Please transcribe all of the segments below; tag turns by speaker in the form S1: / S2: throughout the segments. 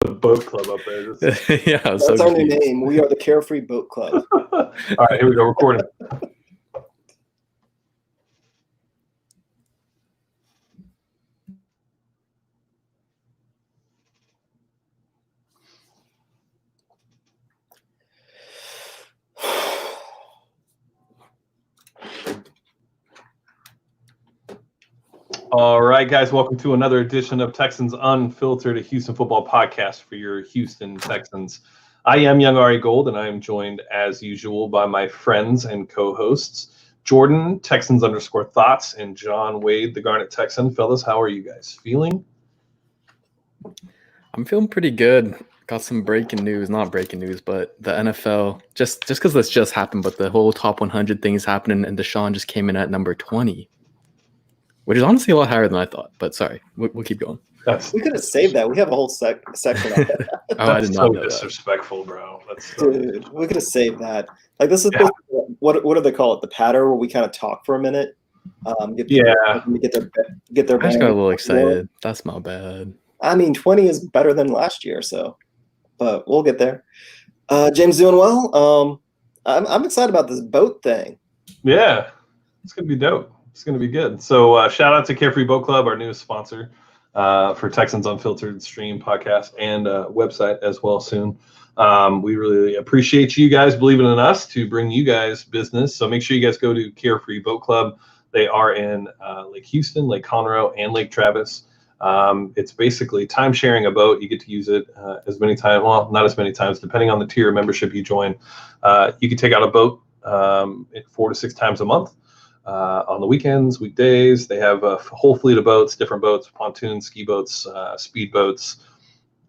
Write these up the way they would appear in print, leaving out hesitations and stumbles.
S1: The boat club up there.
S2: Yeah,
S3: that's our new name. We are the Carefree Boat Club.
S1: All right, here we go. Recording. All right, guys, welcome to another edition of Texans Unfiltered, a Houston football podcast for your Houston Texans. I am Young Ari Gold, and I am joined, as usual, by my friends and co-hosts, Jordan, Texans _thoughts, and John Wade, the Garnet Texan. Fellas, how are you guys feeling?
S2: I'm feeling pretty good. Got some breaking news, not breaking news, but the NFL, just because this just happened, but the whole top 100 thing is happening, and Deshaun just came in at number 20. Which is honestly a lot higher than I thought, but sorry, we'll keep going.
S3: We could have saved that. We have a whole section on that.
S2: I did not know
S1: disrespectful, bro.
S3: Dude, we could have saved that. Like, this is what do they call it? The patter, where we kind of talk for a minute. Get their
S2: I just got a little excited. That's my bad.
S3: I mean, 20 is better than last year, so, but we'll get there. James doing well. I'm excited about this boat thing.
S1: Yeah, it's gonna be dope. It's going to be good. So shout out to Carefree Boat Club, our newest sponsor for Texans Unfiltered stream, podcast, and website as well soon. We really appreciate you guys believing in us to bring you guys business. So make sure you guys go to Carefree Boat Club. They are in Lake Houston, Lake Conroe, and Lake Travis. It's basically time sharing a boat. You get to use it as many times, well, not as many times, depending on the tier of membership you join. You can take out a boat 4 to 6 times a month. On the weekends, weekdays, they have a whole fleet of boats, different boats, pontoons, ski boats, speed boats,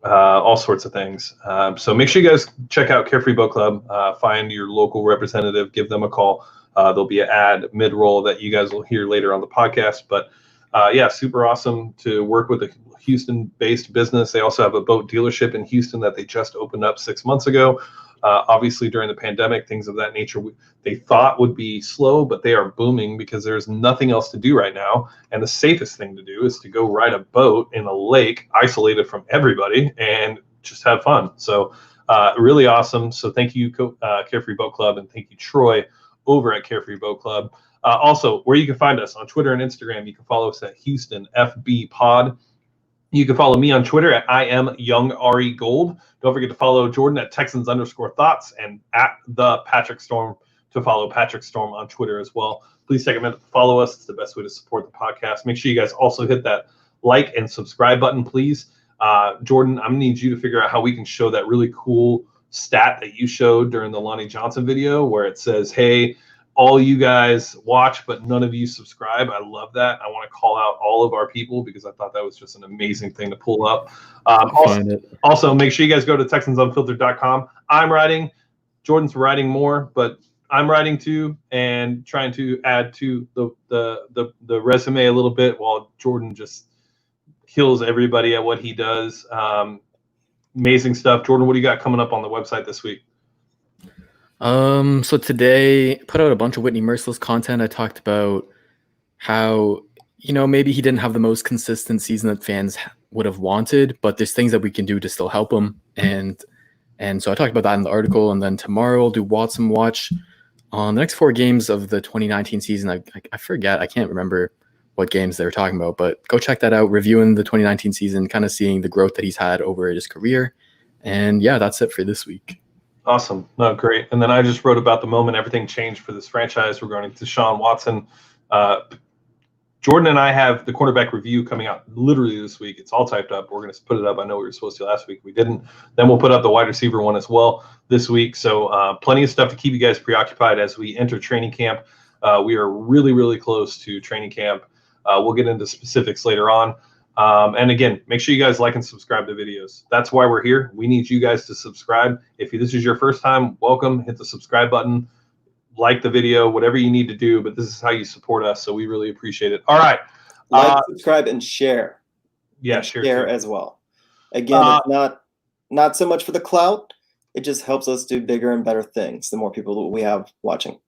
S1: all sorts of things. So make sure you guys check out Carefree Boat Club, find your local representative, give them a call. There'll be an ad mid-roll that you guys will hear later on the podcast. But yeah, super awesome to work with a Houston-based business. They also have a boat dealership in Houston that they just opened up 6 months ago. Obviously, during the pandemic, things of that nature they thought would be slow, but they are booming because there's nothing else to do right now. And the safest thing to do is to go ride a boat in a lake, isolated from everybody, and just have fun. So really awesome. So thank you, Carefree Boat Club, and thank you, Troy, over at Carefree Boat Club. Also, where you can find us on Twitter and Instagram, you can follow us at Houston FB Pod. You can follow me on Twitter at I am Young Ari Gold. Don't forget to follow Jordan at Texans _thoughts and at the Patrick Storm to follow Patrick Storm on Twitter as well. Please take a minute to follow us. It's the best way to support the podcast. Make sure you guys also hit that like and subscribe button, please. Jordan, I'm gonna need you to figure out how we can show that really cool stat that you showed during the Lonnie Johnson video where it says, hey, all you guys watch, but none of you subscribe. I love that. I want to call out all of our people because I thought that was just an amazing thing to pull up. Also, make sure you guys go to TexansUnfiltered.com. I'm writing. Jordan's writing more, but I'm writing too and trying to add to the resume a little bit while Jordan just kills everybody at what he does. Amazing stuff. Jordan, what do you got coming up on the website this week?
S2: So today put out a bunch of Whitney Merciless content. I talked about how, maybe he didn't have the most consistent season that fans would have wanted, but there's things that we can do to still help him. And so I talked about that in the article. And then tomorrow I'll do Watson Watch on the next 4 games of the 2019 season. I forget. I can't remember what games they were talking about, but go check that out. Reviewing the 2019 season, kind of seeing the growth that he's had over his career. And yeah, that's it for this week.
S1: Awesome. No, great. And then I just wrote about the moment everything changed for this franchise regarding Deshaun Watson. Jordan and I have the quarterback review coming out literally this week. It's all typed up. We're going to put it up. I know we were supposed to last week. We didn't. Then we'll put up the wide receiver one as well this week. So plenty of stuff to keep you guys preoccupied as we enter training camp. We are really, really close to training camp. We'll get into specifics later on. And again, make sure you guys like and subscribe to videos. That's why we're here. We need you guys to subscribe. If this is your first time, welcome. Hit the subscribe button, like the video, whatever you need to do. But this is how you support us, so we really appreciate it. All right.
S3: Like, subscribe, and share.
S1: Yeah,
S3: share as well. Again, it's not so much for the clout. It just helps us do bigger and better things the more people we have watching.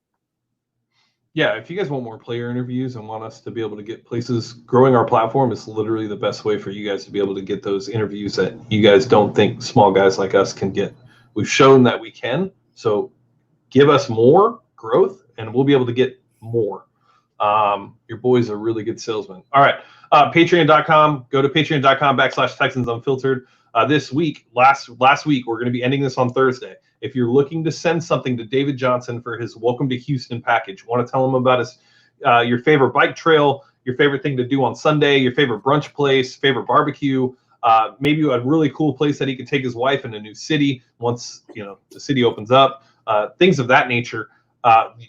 S1: Yeah, if you guys want more player interviews and want us to be able to get places, growing our platform is literally the best way for you guys to be able to get those interviews that you guys don't think small guys like us can get. We've shown that we can. So give us more growth and we'll be able to get more. Your boy's a really good salesman. All right. Patreon.com. Go to patreon.com/Texans Unfiltered. This week, last week, we're going to be ending this on Thursday. If you're looking to send something to David Johnson for his Welcome to Houston package, want to tell him about his your favorite bike trail, your favorite thing to do on Sunday, your favorite brunch place, favorite barbecue, maybe a really cool place that he could take his wife in a new city once the city opens up, things of that nature.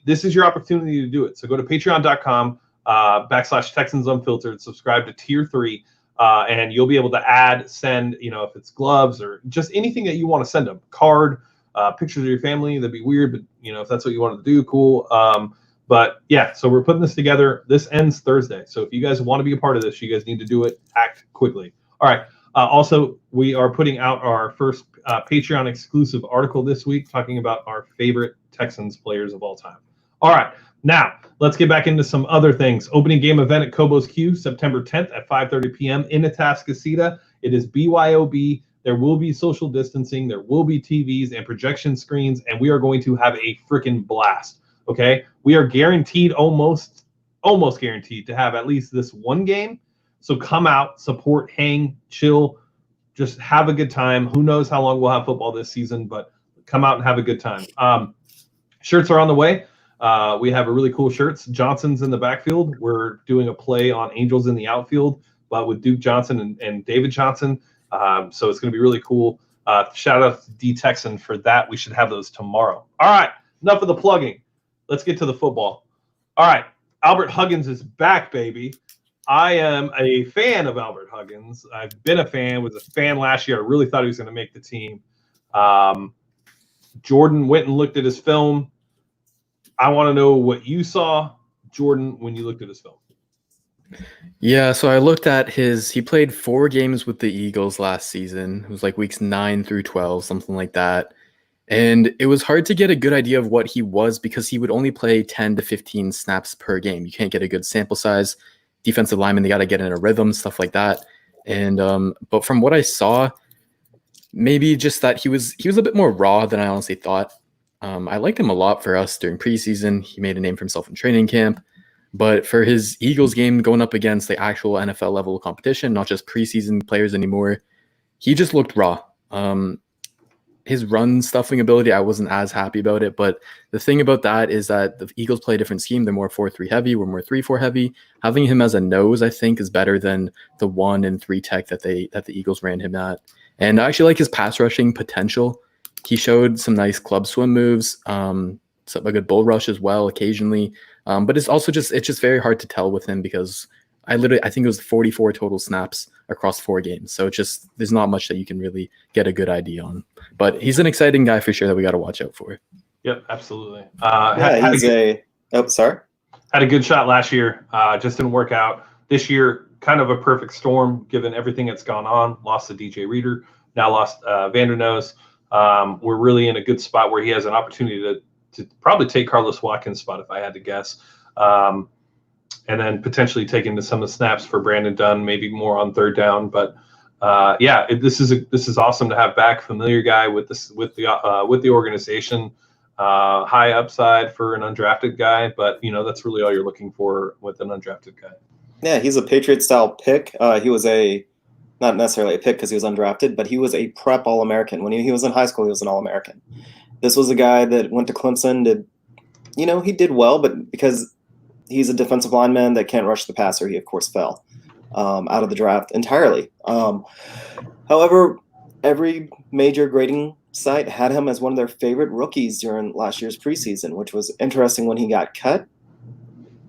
S1: This is your opportunity to do it. So go to patreon.com /Texans Unfiltered, subscribe to tier 3, and you'll be able to send, if it's gloves or just anything that you want to send them, card, pictures of your family. That'd be weird, but if that's what you want to do, cool. But yeah, so we're putting this together. This ends Thursday. So if you guys want to be a part of this, you guys need to do it, act quickly. All right. Also, we are putting out our first Patreon exclusive article this week talking about our favorite Texans players of all time. All right. Now, let's get back into some other things. Opening game event at Cobosque, September 10th at 5:30 p.m. in Atascocita. It is BYOB. There will be social distancing. There will be TVs and projection screens, and we are going to have a freaking blast. Okay? We are guaranteed, almost guaranteed, to have at least this one game. So come out, support, hang, chill, just have a good time. Who knows how long we'll have football this season, but come out and have a good time. Shirts are on the way. We have a really cool shirts. Johnson's in the backfield. We're doing a play on Angels in the outfield, but with Duke Johnson and David Johnson. So it's going to be really cool. Shout out to Dtexan for that. We should have those tomorrow. All right, enough of the plugging. Let's get to the football. All right, Albert Huggins is back, baby. I am a fan of Albert Huggins. I've been a fan, was a fan last year. I really thought he was going to make the team. Jordan went and looked at his film. I want to know what you saw, Jordan, when you looked at his film.
S2: Yeah, so I looked at he played 4 games with the Eagles last season. It was like weeks 9 through 12, something like that. And it was hard to get a good idea of what he was because he would only play 10 to 15 snaps per game. You can't get a good sample size. Defensive linemen, they got to get in a rhythm, stuff like that. And but from what I saw, maybe just that he was a bit more raw than I honestly thought. I liked him a lot for us during preseason. He made a name for himself in training camp. But for his Eagles game going up against the actual NFL level competition, not just preseason players anymore, he just looked raw. His run stuffing ability, I wasn't as happy about it. But the thing about that is that the Eagles play a different scheme. They're more 4-3 heavy. We're more 3-4 heavy. Having him as a nose, I think, is better than the 1 and 3 tech that the Eagles ran him at. And I actually like his pass rushing potential. He showed some nice club swim moves, a good bull rush as well occasionally. But it's also just very hard to tell with him because I think it was 44 total snaps across 4 games. So there's not much that you can really get a good idea on. But he's an exciting guy for sure that we got to watch out for.
S1: Yep, absolutely.
S3: Sorry.
S1: Had a good shot last year. Just didn't work out. This year, kind of a perfect storm given everything that's gone on. Lost to DJ Reader, now lost Vanderdoes. We're really in a good spot where he has an opportunity to probably take Carlos Watkins' spot if I had to guess. And then potentially take into some of the snaps for Brandon Dunn, maybe more on 3rd down. But this is awesome to have back, familiar guy with the organization, high upside for an undrafted guy. But that's really all you're looking for with an undrafted guy.
S3: Yeah, he's a Patriot style pick. He was not necessarily a pick because he was undrafted, but he was a prep All-American. When he was in high school, he was an All-American. This was a guy that went to Clemson. He did well, but because he's a defensive lineman that can't rush the passer, he, of course, fell out of the draft entirely. However, every major grading site had him as one of their favorite rookies during last year's preseason, which was interesting when he got cut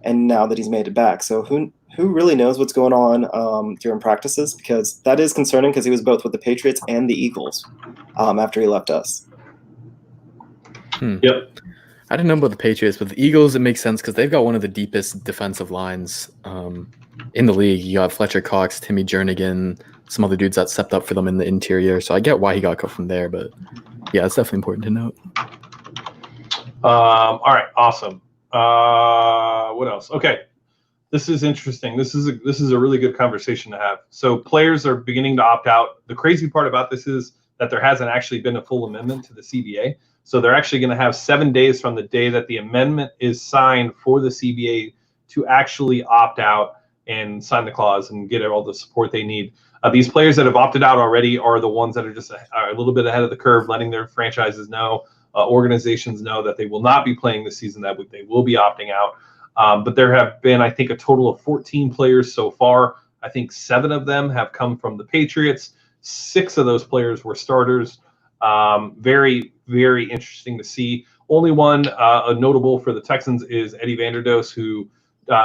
S3: and now that he's made it back. So who really knows what's going on during practices, because that is concerning because he was both with the Patriots and the Eagles after he left us.
S1: Yep.
S2: I didn't know about the Patriots, but the Eagles, it makes sense because they've got one of the deepest defensive lines in the league. You got Fletcher Cox, Timmy Jernigan, some other dudes that stepped up for them in the interior. So I get why he got cut from there, but yeah, it's definitely important to note.
S1: All right, awesome. What else? Okay. This is interesting. This is a really good conversation to have. So players are beginning to opt out. The crazy part about this is that there hasn't actually been a full amendment to the CBA. So they're actually going to have 7 days from the day that the amendment is signed for the CBA to actually opt out and sign the clause and get all the support they need. These players that have opted out already are the ones that are just a little bit ahead of the curve, letting their franchises know, organizations know that they will not be playing this season, that they will be opting out. But there have been, I think, a total of 14 players so far. I think 7 of them have come from the Patriots. 6 of those players were starters. Very, very interesting to see. Only one notable for the Texans is Eddie Vanderdoes, who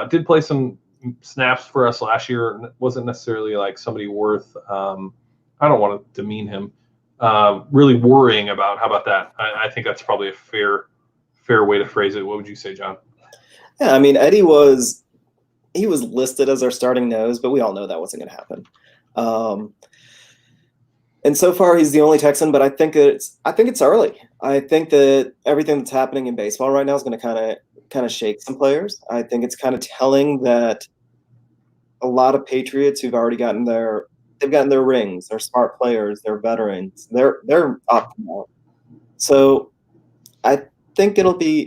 S1: did play some snaps for us last year. Wasn't necessarily like somebody worth, I don't want to demean him, really worrying about. How about that? I think that's probably a fair way to phrase it. What would you say, John?
S3: Yeah, I mean, Eddie was listed as our starting nose, but we all know that wasn't going to happen. And so far, he's the only Texan. But I think it's early. I think that everything that's happening in baseball right now is going to kind of shake some players. I think it's kind of telling that a lot of Patriots who've already gotten their rings, they're smart players, they're veterans, they're opting out. So I think it'll be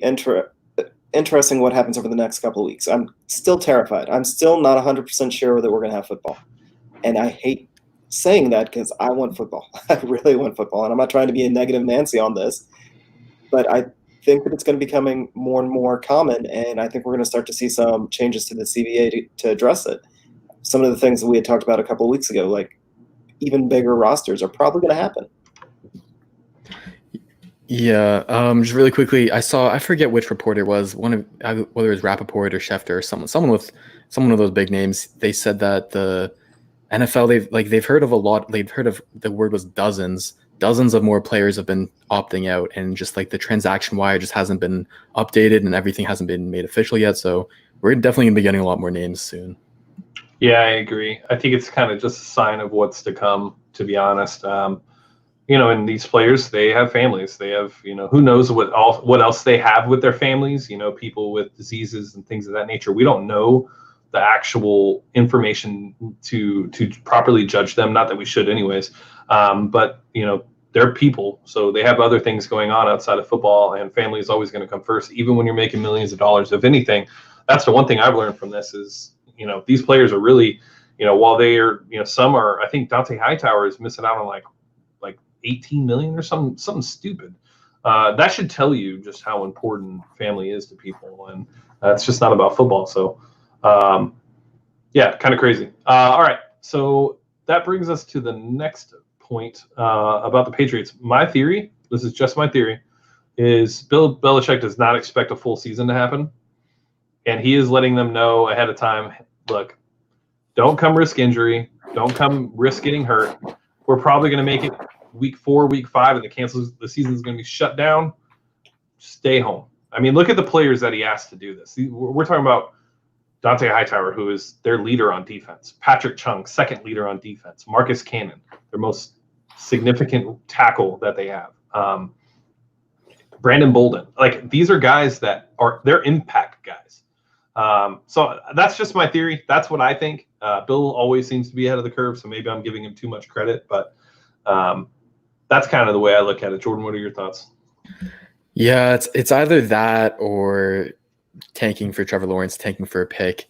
S3: interesting what happens over the next couple of weeks. I'm still terrified. I'm still not 100% sure that we're going to have football. And I hate saying that because I want football. I really want football. And I'm not trying to be a negative Nancy on this, but I think that it's going to be becoming more and more common. And I think we're going to start to see some changes to the CBA to address it. Some of the things that we had talked about a couple of weeks ago, like even bigger rosters, are probably going to happen.
S2: Yeah, just really quickly, I forget which reporter it was, whether it was Rappaport or Schefter or someone of those big names. They said that the NFL, they've heard of the word was dozens of more players have been opting out, and just like the transaction wire just hasn't been updated and everything hasn't been made official yet. So we're definitely gonna be getting a lot more names soon.
S1: Yeah, I agree. I think it's kind of just a sign of what's to come, to be honest. And these players, they have families. They have, who knows what else they have with their families, people with diseases and things of that nature. We don't know the actual information to properly judge them. Not that we should anyways. But, they're people. So they have other things going on outside of football, and family is always going to come first, even when you're making millions of dollars. If anything, that's the one thing I've learned from this is, these players are really, while they are, some are, I think Dante Hightower is missing out on like 18 million or something stupid. That should tell you just how important family is to people, and it's just not about football. So yeah, kind of crazy. All right, so that brings us to the next point about the Patriots. My theory, this is just my theory, is Bill Belichick does not expect a full season to happen, and he is letting them know ahead of time, look, don't come risk injury, don't come risk getting hurt. We're probably going to make it week 4, week 5, and the season is going to be shut down. Stay home. I mean, look at the players that he asked to do this. We're talking about Dante Hightower, who is their leader on defense. Patrick Chung, second leader on defense. Marcus Cannon, their most significant tackle that they have. Brandon Bolden. Like, these are guys they're impact guys. So that's just my theory. That's what I think. Bill always seems to be ahead of the curve, so maybe I'm giving him too much credit, but that's kind of the way I look at it. Jordan, what are your thoughts?
S2: Yeah, it's either that or tanking for Trevor Lawrence, tanking for a pick.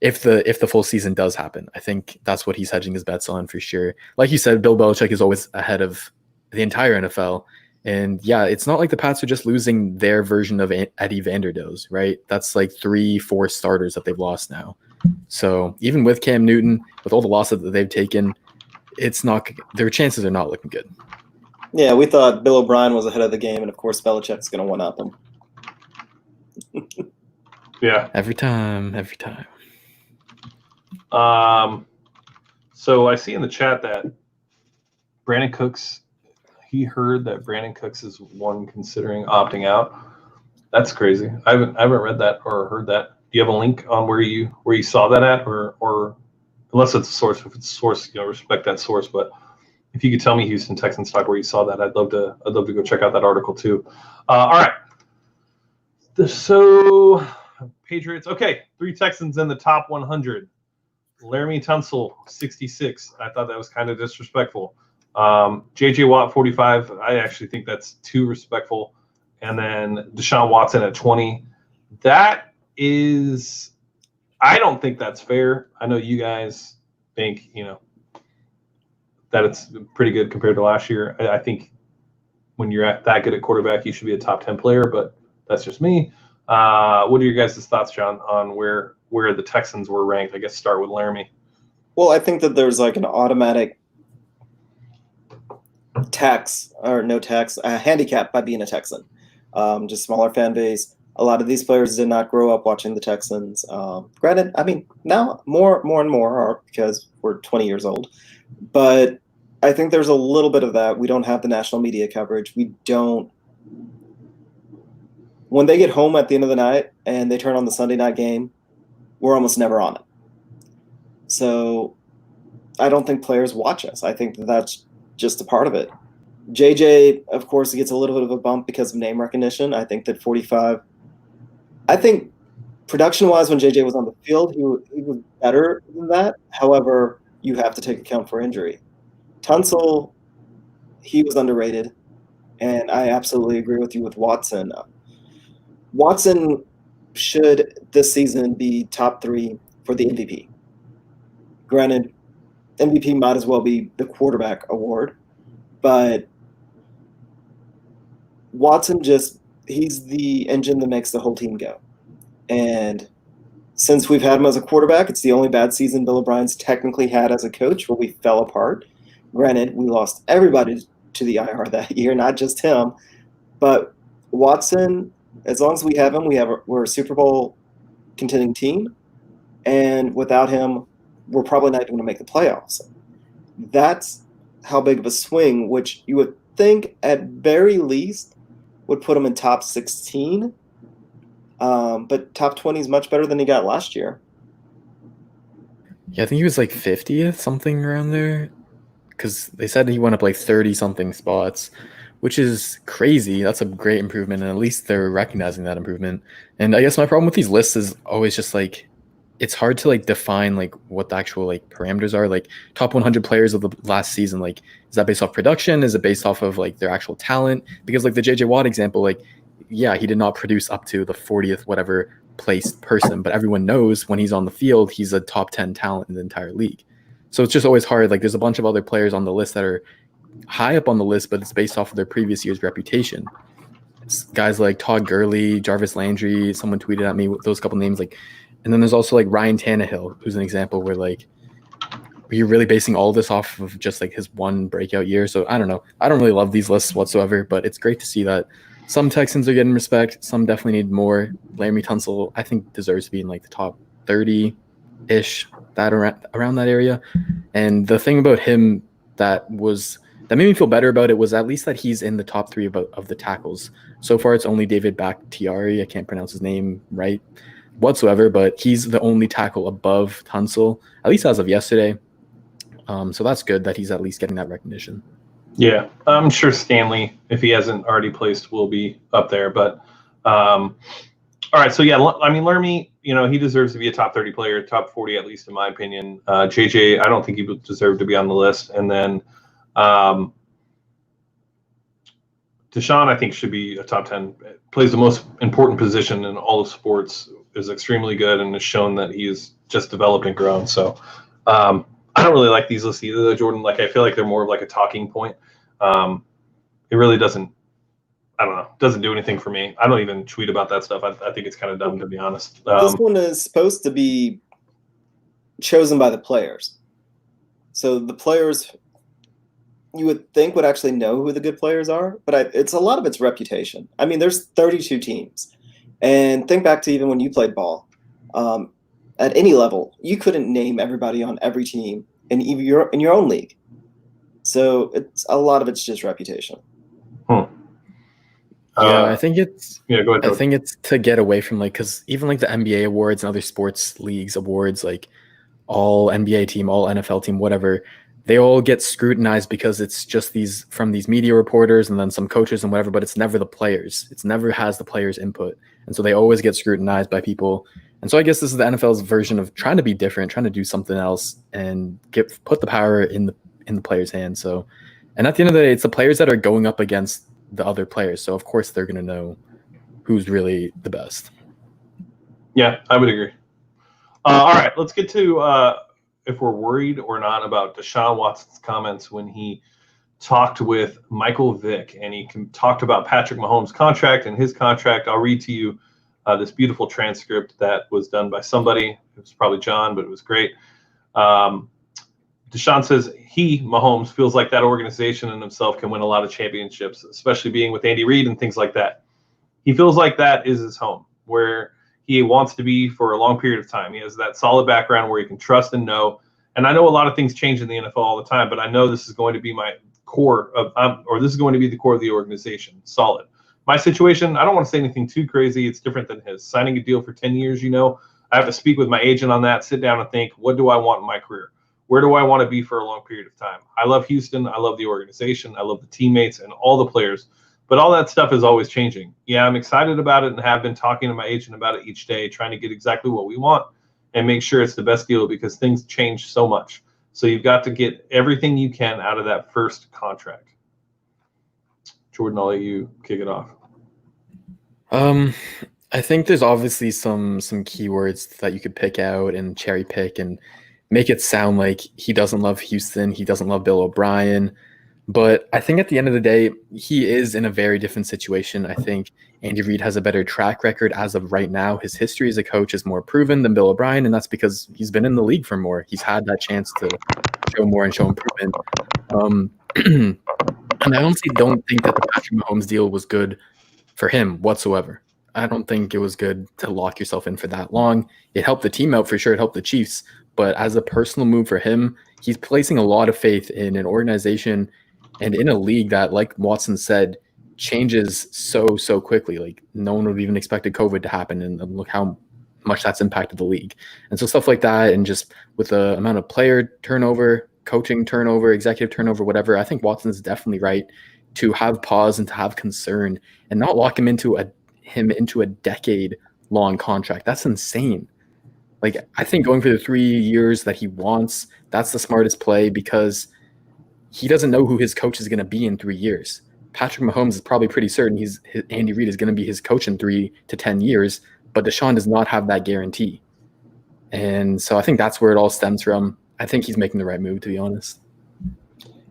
S2: If the full season does happen, I think that's what he's hedging his bets on for sure. Like you said, Bill Belichick is always ahead of the entire NFL. And yeah, it's not like the Pats are just losing their version of Eddie Vanderdoes, right? That's like 3-4 starters that they've lost now. So even with Cam Newton, with all the losses that they've taken, their chances are not looking good.
S3: Yeah, we thought Bill O'Brien was ahead of the game, and of course Belichick's going to one-up him.
S1: Yeah.
S2: Every time.
S1: So I see in the chat that Brandon Cooks, he heard that Brandon Cooks is one considering opting out. That's crazy. I haven't read that or heard that. Do you have a link on where you saw that at, or unless it's a source? If it's a source, respect that source. But if you could tell me, Houston Texans Talk, where you saw that, I'd love to go check out that article too. All right. So Patriots. Okay, 3 Texans in the top 100. Laramie Tunsil, 66. I thought that was kind of disrespectful. J.J. Watt, 45. I actually think that's too respectful. And then Deshaun Watson at 20. That is, I don't think that's fair. I know you guys think, that it's pretty good compared to last year. I think when you're that good at quarterback, you should be a top 10 player, but that's just me. What are your guys' thoughts, John, on where the Texans were ranked? I guess start with Laramie.
S3: Well, I think that there's like an automatic handicap by being a Texan. Just smaller fan base. A lot of these players did not grow up watching the Texans. Granted, I mean, now more and more are because we're 20 years old. But I think there's a little bit of that. We don't have the national media coverage. We don't. When they get home at the end of the night and they turn on the Sunday night game, we're almost never on it. So I don't think players watch us. I think that's just a part of it. JJ, of course, he gets a little bit of a bump because of name recognition. I think that 45. I think production-wise, when JJ was on the field, he was better than that. However, you have to take account for injury. Tunsil, he was underrated, and I absolutely agree with you with Watson. Watson should this season be top 3 for the MVP. Granted, MVP might as well be the quarterback award, but Watson he's the engine that makes the whole team go. And since we've had him as a quarterback, it's the only bad season Bill O'Brien's technically had as a coach where we fell apart. Granted, we lost everybody to the IR that year, not just him. But Watson, as long as we have him, we're a Super Bowl contending team. And without him, we're probably not going to make the playoffs. That's how big of a swing, which you would think at very least would put him in top 16. But top 20 is much better than he got last year.
S2: Yeah, I think he was like 50th, something around there. Because they said he went up like 30-something spots, which is crazy. That's a great improvement, and at least they're recognizing that improvement. And I guess my problem with these lists is always just like, it's hard to like define like what the actual like parameters are. Like top 100 players of the last season, like is that based off production? Is it based off of like their actual talent? Because like the JJ Watt example, like yeah, he did not produce up to the 40th whatever placed person, but everyone knows when he's on the field, he's a top 10 talent in the entire league. So it's just always hard. Like there's a bunch of other players on the list that are high up on the list, but it's based off of their previous year's reputation. It's guys like Todd Gurley, Jarvis Landry, someone tweeted at me with those couple names. Like, and then there's also like Ryan Tannehill, who's an example where like, you're really basing all this off of just like his one breakout year. So I don't know. I don't really love these lists whatsoever, but it's great to see that some Texans are getting respect. Some definitely need more. Laramie Tunsil, I think, deserves to be in like the top 30-ish, that around that area. And the thing about him that made me feel better about it was at least that he's in the top 3 of the tackles. So far, it's only David Bakhtiari. I can't pronounce his name right whatsoever, but he's the only tackle above Tunsil, at least as of yesterday. So that's good that he's at least getting that recognition.
S1: Yeah, I'm sure Stanley, if he hasn't already placed, will be up there. But all right, so yeah, I mean, Laramie, he deserves to be a top 30 player, top 40 at least in my opinion. JJ, I don't think he would deserve to be on the list. And then Deshaun, I think, should be a top 10. Plays the most important position in all of sports, is extremely good, and has shown that he is just developed and grown. So I don't really like these lists either, though, Jordan. Like, I feel like they're more of like a talking point. It really doesn't, I don't know, doesn't do anything for me. I don't even tweet about that stuff. I think it's kind of dumb, to be honest.
S3: This one is supposed to be chosen by the players. So the players, you would think, would actually know who the good players are, but it's a lot of its reputation. I mean, there's 32 teams. And think back to even when you played ball. At any level, you couldn't name everybody on every team in your own league. So it's a lot of it's just reputation.
S2: Yeah, I think it's.
S1: Yeah, go ahead.
S2: I think it's to get away from like, because even like the NBA awards and other sports leagues awards, like all NBA team, all NFL team, whatever, they all get scrutinized because it's just these media reporters and then some coaches and whatever, but it's never the players. It's never has the players' input. And so they always get scrutinized by people. And so I guess this is the NFL's version of trying to be different, trying to do something else and put the power in the players' hands. So, and at the end of the day, it's the players that are going up against the other players. So of course they're going to know who's really the best.
S1: Yeah, I would agree. All right, let's get to if we're worried or not about Deshaun Watson's comments when he talked with Michael Vick, and he talked about Patrick Mahomes' contract and his contract. I'll read to you this beautiful transcript that was done by somebody. It was probably John, but it was great. Deshaun says Mahomes, feels like that organization and himself can win a lot of championships, especially being with Andy Reid and things like that. He feels like that is his home, where he wants to be for a long period of time. He has that solid background where he can trust and know. And I know a lot of things change in the NFL all the time, but I know this is going to be my core of, or this is going to be the core of the organization. Solid. My situation, I don't want to say anything too crazy. It's different than his. Signing a deal for 10 years, I have to speak with my agent on that, sit down and think, what do I want in my career? Where do I want to be for a long period of time? I love Houston. I love the organization. I love the teammates and all the players. But all that stuff is always changing. Yeah, I'm excited about it and have been talking to my agent about it each day, trying to get exactly what we want and make sure it's the best deal because things change so much. So you've got to get everything you can out of that first contract. Jordan, I'll let you kick it off.
S2: I think there's obviously some keywords that you could pick out and cherry pick and make it sound like he doesn't love Houston, he doesn't love Bill O'Brien. But I think at the end of the day, he is in a very different situation. I think Andy Reid has a better track record as of right now. His history as a coach is more proven than Bill O'Brien, and that's because he's been in the league for more. He's had that chance to show more and show improvement. And I honestly don't think that the Patrick Mahomes deal was good for him whatsoever. I don't think it was good to lock yourself in for that long. It helped the team out for sure. It helped the Chiefs. But as a personal move for him, he's placing a lot of faith in an organization and in a league that, like Watson said, changes so quickly. Like no one would have even expected COVID to happen, and look how much that's impacted the league. And so stuff like that, and just with the amount of player turnover, coaching turnover, executive turnover, whatever, I think Watson's definitely right to have pause and to have concern and not lock him into a decade-long contract. That's insane. Like, I think going for the 3 years that he wants, that's the smartest play because he doesn't know who his coach is going to be in 3 years. Patrick Mahomes is probably pretty certain Andy Reid is going to be his coach in 3 to 10 years, but Deshaun does not have that guarantee. And so I think that's where it all stems from. I think he's making the right move, to be honest.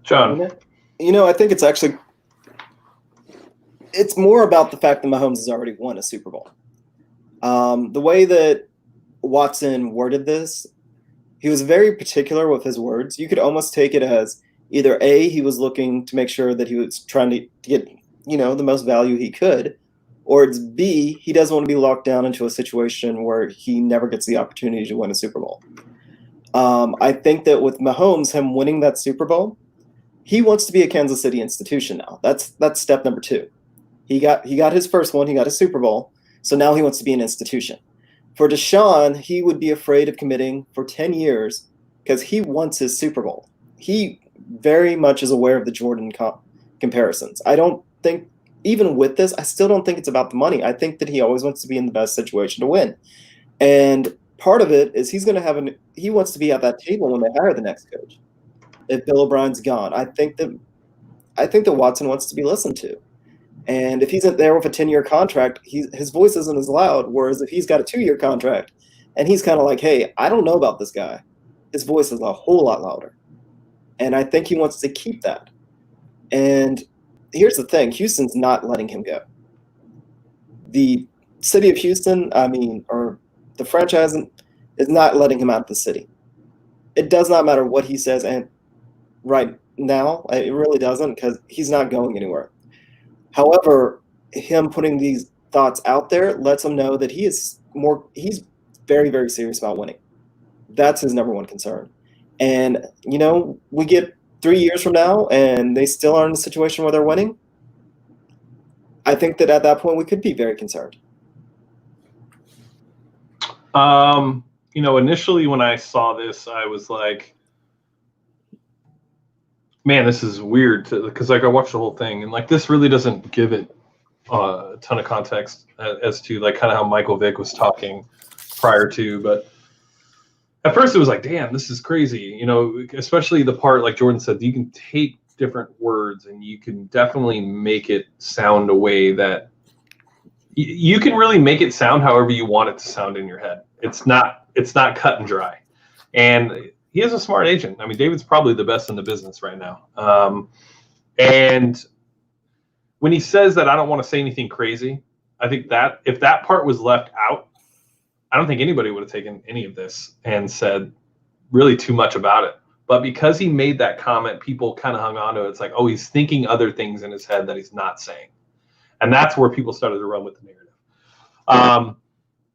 S1: John.
S3: I think it's more about the fact that Mahomes has already won a Super Bowl. The way that Watson worded this, he was very particular with his words. You could almost take it as either A, he was looking to make sure that he was trying to get, the most value he could, or it's B, he doesn't want to be locked down into a situation where he never gets the opportunity to win a Super Bowl. I think that with Mahomes, him winning that Super Bowl, he wants to be a Kansas City institution now. That's step number 2. He got his first one. He got a Super Bowl. So now he wants to be an institution. For Deshaun, he would be afraid of committing for 10 years because he wants his Super Bowl. He very much is aware of the Jordan comparisons. I don't think, even with this, I still don't think it's about the money. I think that he always wants to be in the best situation to win. And part of it is he wants to be at that table when they hire the next coach. If Bill O'Brien's gone, I think that Watson wants to be listened to. And if he's there with a 10-year contract, his voice isn't as loud. Whereas if he's got a 2-year contract and he's kind of like, hey, I don't know about this guy, his voice is a whole lot louder. And I think he wants to keep that. And here's the thing. Houston's not letting him go. The city of Houston, or the franchise is not letting him out of the city. It does not matter what he says. And right now, it really doesn't because he's not going anywhere. However, him putting these thoughts out there lets him know that he's very, very serious about winning. That's his number one concern. And, we get 3 years from now and they still are in a situation where they're winning. I think that at that point we could be very concerned.
S1: Initially when I saw this, I was like, Man, this is weird because like I watched the whole thing and like this really doesn't give it a ton of context as to like kind of how Michael Vick was talking prior to, but at first it was like, damn, this is crazy, especially the part like Jordan said, you can take different words and you can definitely make it sound a way that you can really make it sound however you want it to sound in your head. It's not cut and dry. And he is a smart agent. I mean, David's probably the best in the business right now. And when he says that I don't want to say anything crazy, I think that if that part was left out, I don't think anybody would have taken any of this and said really too much about it. But because he made that comment, people kind of hung on to it. It's like, oh, he's thinking other things in his head that he's not saying. And that's where people started to run with the narrative.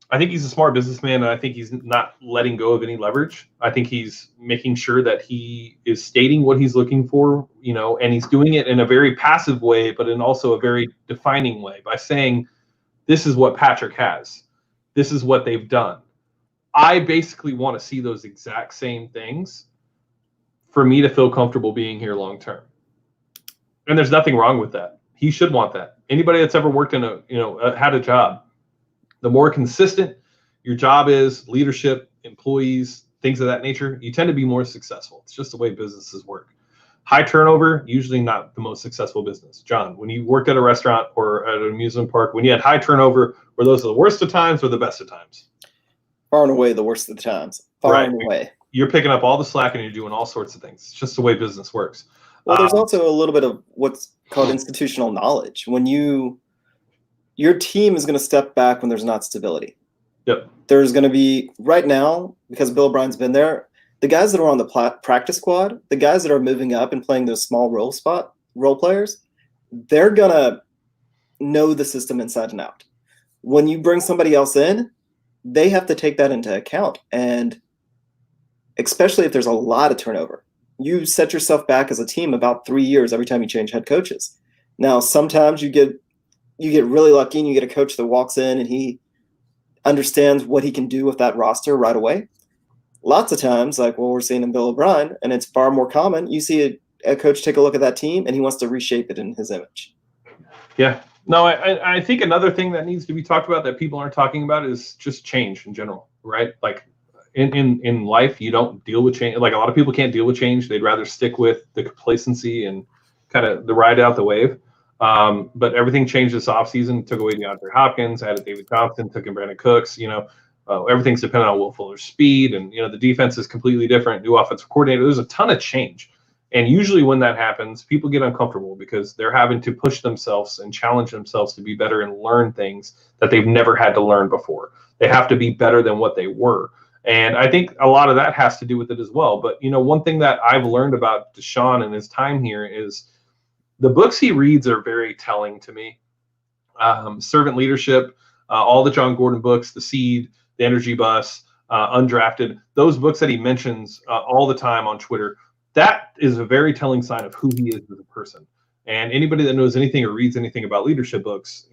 S1: I think he's a smart businessman, and I think he's not letting go of any leverage. I think he's making sure that he is stating what he's looking for, and he's doing it in a very passive way, but in also a very defining way by saying, this is what Patrick has. This is what they've done. I basically want to see those exact same things for me to feel comfortable being here long term. And there's nothing wrong with that. He should want that. Anybody that's ever worked in had a job, the more consistent your job is, leadership, employees, things of that nature, you tend to be more successful. It's just the way businesses work. High turnover, usually not the most successful business. John, when you worked at a restaurant or at an amusement park, when you had high turnover, were those the worst of times or the best of times?
S3: Far and away the worst of the times. Far and away.
S1: You're picking up all the slack and you're doing all sorts of things. It's just the way business works.
S3: Well, there's also a little bit of what's called institutional knowledge. When your team is going to step back when there's not stability.
S1: Yep.
S3: There's going to be, right now, because Bill O'Brien's been there, the guys that are on the practice squad, the guys that are moving up and playing those small role players, they're going to know the system inside and out. When you bring somebody else in, they have to take that into account. And especially if there's a lot of turnover, you set yourself back as a team about 3 years every time you change head coaches. Now, sometimes you get really lucky and you get a coach that walks in and he understands what he can do with that roster right away. Lots of times, like what we're seeing in Bill O'Brien, and it's far more common, you see a coach take a look at that team and he wants to reshape it in his image.
S1: Yeah. No, I think another thing that needs to be talked about that people aren't talking about is just change in general, right? Like in life, you don't deal with change. Like a lot of people can't deal with change. They'd rather stick with the complacency and kind of the ride out the wave. But everything changed this offseason. Took away DeAndre Hopkins, added David Thompson, took in Brandon Cooks. Everything's dependent on Will Fuller's speed, and the defense is completely different. New offensive coordinator. There's a ton of change, and usually when that happens, people get uncomfortable because they're having to push themselves and challenge themselves to be better and learn things that they've never had to learn before. They have to be better than what they were, and I think a lot of that has to do with it as well. But one thing that I've learned about Deshaun and his time here is the books he reads are very telling to me. Servant Leadership, all the John Gordon books, The Seed, The Energy Bus, Undrafted, those books that he mentions all the time on Twitter, that is a very telling sign of who he is as a person. And anybody that knows anything or reads anything about leadership books,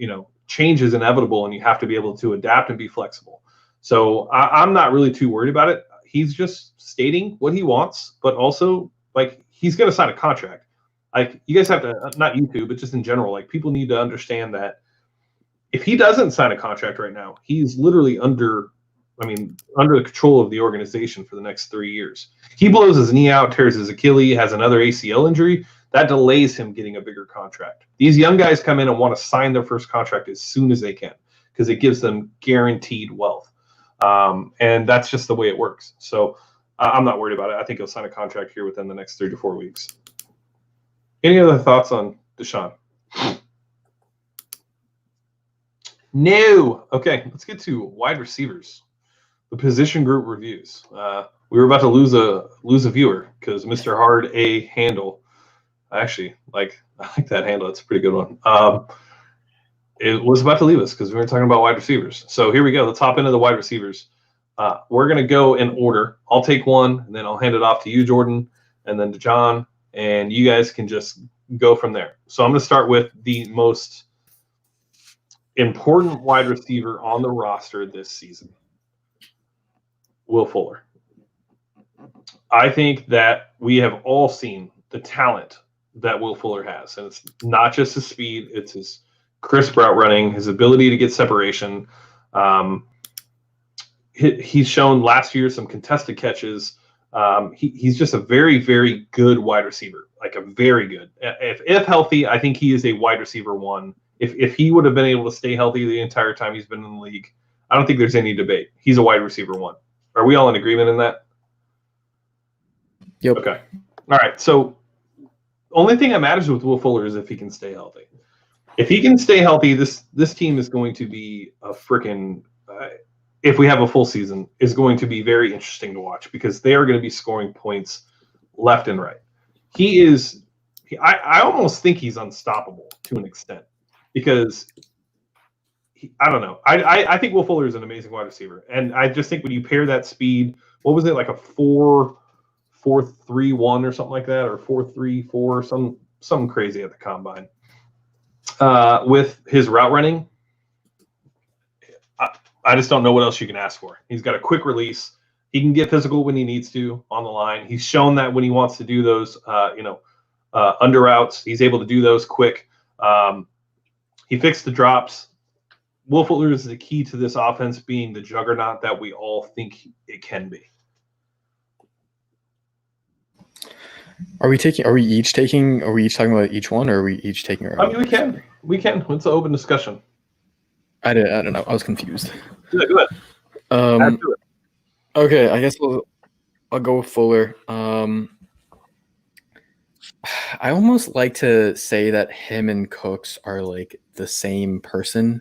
S1: change is inevitable and you have to be able to adapt and be flexible. So I'm not really too worried about it. He's just stating what he wants, but also like he's going to sign a contract. Like you guys have to, not you two, but just in general, like people need to understand that if he doesn't sign a contract right now, he's literally under the control of the organization for the next 3 years. He blows his knee out, tears his Achilles, has another ACL injury. That delays him getting a bigger contract. These young guys come in and want to sign their first contract as soon as they can because it gives them guaranteed wealth. And that's just the way it works. So I'm not worried about it. I think he'll sign a contract here within the next 3 to 4 weeks. Any other thoughts on Deshaun? No. Okay, let's get to wide receivers. The position group reviews. We were about to lose a viewer because Mr. Hard A Handle. I actually I like that handle. It's a pretty good one. It was about to leave us because we were talking about wide receivers. So here we go. Let's hop into the wide receivers. We're going to go in order. I'll take one, and then I'll hand it off to you, Jordan, and then to John, and you guys can just go from there. So I'm going to start with the most important wide receiver on the roster this season, Will Fuller. I think that we have all seen the talent that Will Fuller has. And it's not just his speed, it's his crisp route running, his ability to get separation. He's shown last year some contested catches. He's just a very, very good wide receiver, like a very good. If healthy, I think he is a wide receiver one. If he would have been able to stay healthy the entire time he's been in the league, I don't think there's any debate. He's a wide receiver one. Are we all in agreement in that?
S2: Yep.
S1: Okay. All right. So only thing that matters with Will Fuller is if he can stay healthy. If he can stay healthy, this team is going to be a freaking if we have a full season, is going to be very interesting to watch because they are going to be scoring points left and right. I almost think he's unstoppable to an extent because I don't know. I think Will Fuller is an amazing wide receiver. And I just think when you pair that speed, what was it, like a 4.3.1 or something like that, or 4.3.4, something crazy at the combine. With his route running, I just don't know what else you can ask for. He's got a quick release. He can get physical when he needs to on the line. He's shown that when he wants to do those, under routes, he's able to do those quick. He fixed the drops. Will Fuller is the key to this offense being the juggernaut that we all think it can be.
S2: Are we talking about each one, or are we each taking our own?
S1: We can. It's an open discussion.
S2: I don't know. I was confused.
S1: Yeah, go ahead.
S2: Okay, I guess I'll go with Fuller. I almost like to say that him and Cooks are like the same person,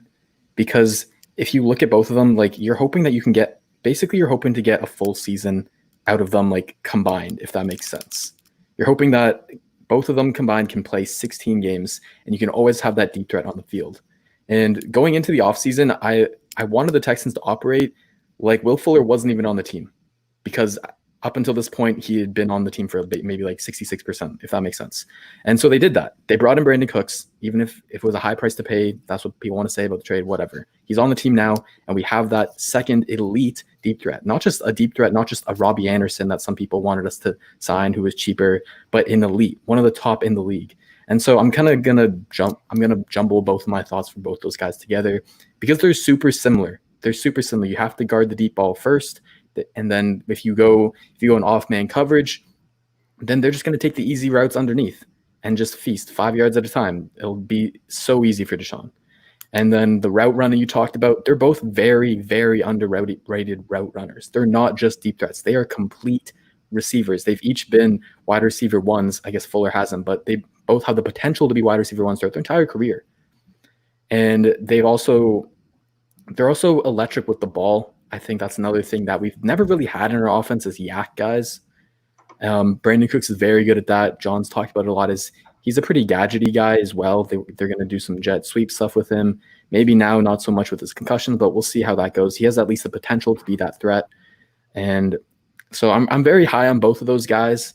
S2: because if you look at both of them, like you're hoping to get a full season out of them, like combined, if that makes sense. You're hoping that both of them combined can play 16 games and you can always have that deep threat on the field. And going into the offseason, I wanted the Texans to operate like Will Fuller wasn't even on the team, because up until this point, he had been on the team for maybe like 66%, if that makes sense. And so they did that. They brought in Brandon Cooks, even if it was a high price to pay. That's what people want to say about the trade, whatever. He's on the team now, and we have that second elite deep threat. Not just a deep threat, not just a Robbie Anderson that some people wanted us to sign who was cheaper, but an elite, one of the top in the league. And so I'm kind of going to jumble both of my thoughts for both those guys together because they're super similar. You have to guard the deep ball first. And then if you go in off-man coverage, then they're just going to take the easy routes underneath and just feast 5 yards at a time. It'll be so easy for Deshaun. And then the route runner you talked about, they're both very, very underrated route runners. They're not just deep threats. They are complete receivers. They've each been wide receiver ones. I guess Fuller hasn't, but they both have the potential to be wide receiver ones throughout their entire career. And they're also electric with the ball. I think that's another thing that we've never really had in our offense is yak guys. Brandon Cooks is very good at that. John's talked about it a lot. He's a pretty gadgety guy as well. They're going to do some jet sweep stuff with him. Maybe now not so much with his concussions, but we'll see how that goes. He has at least the potential to be that threat. And so I'm very high on both of those guys.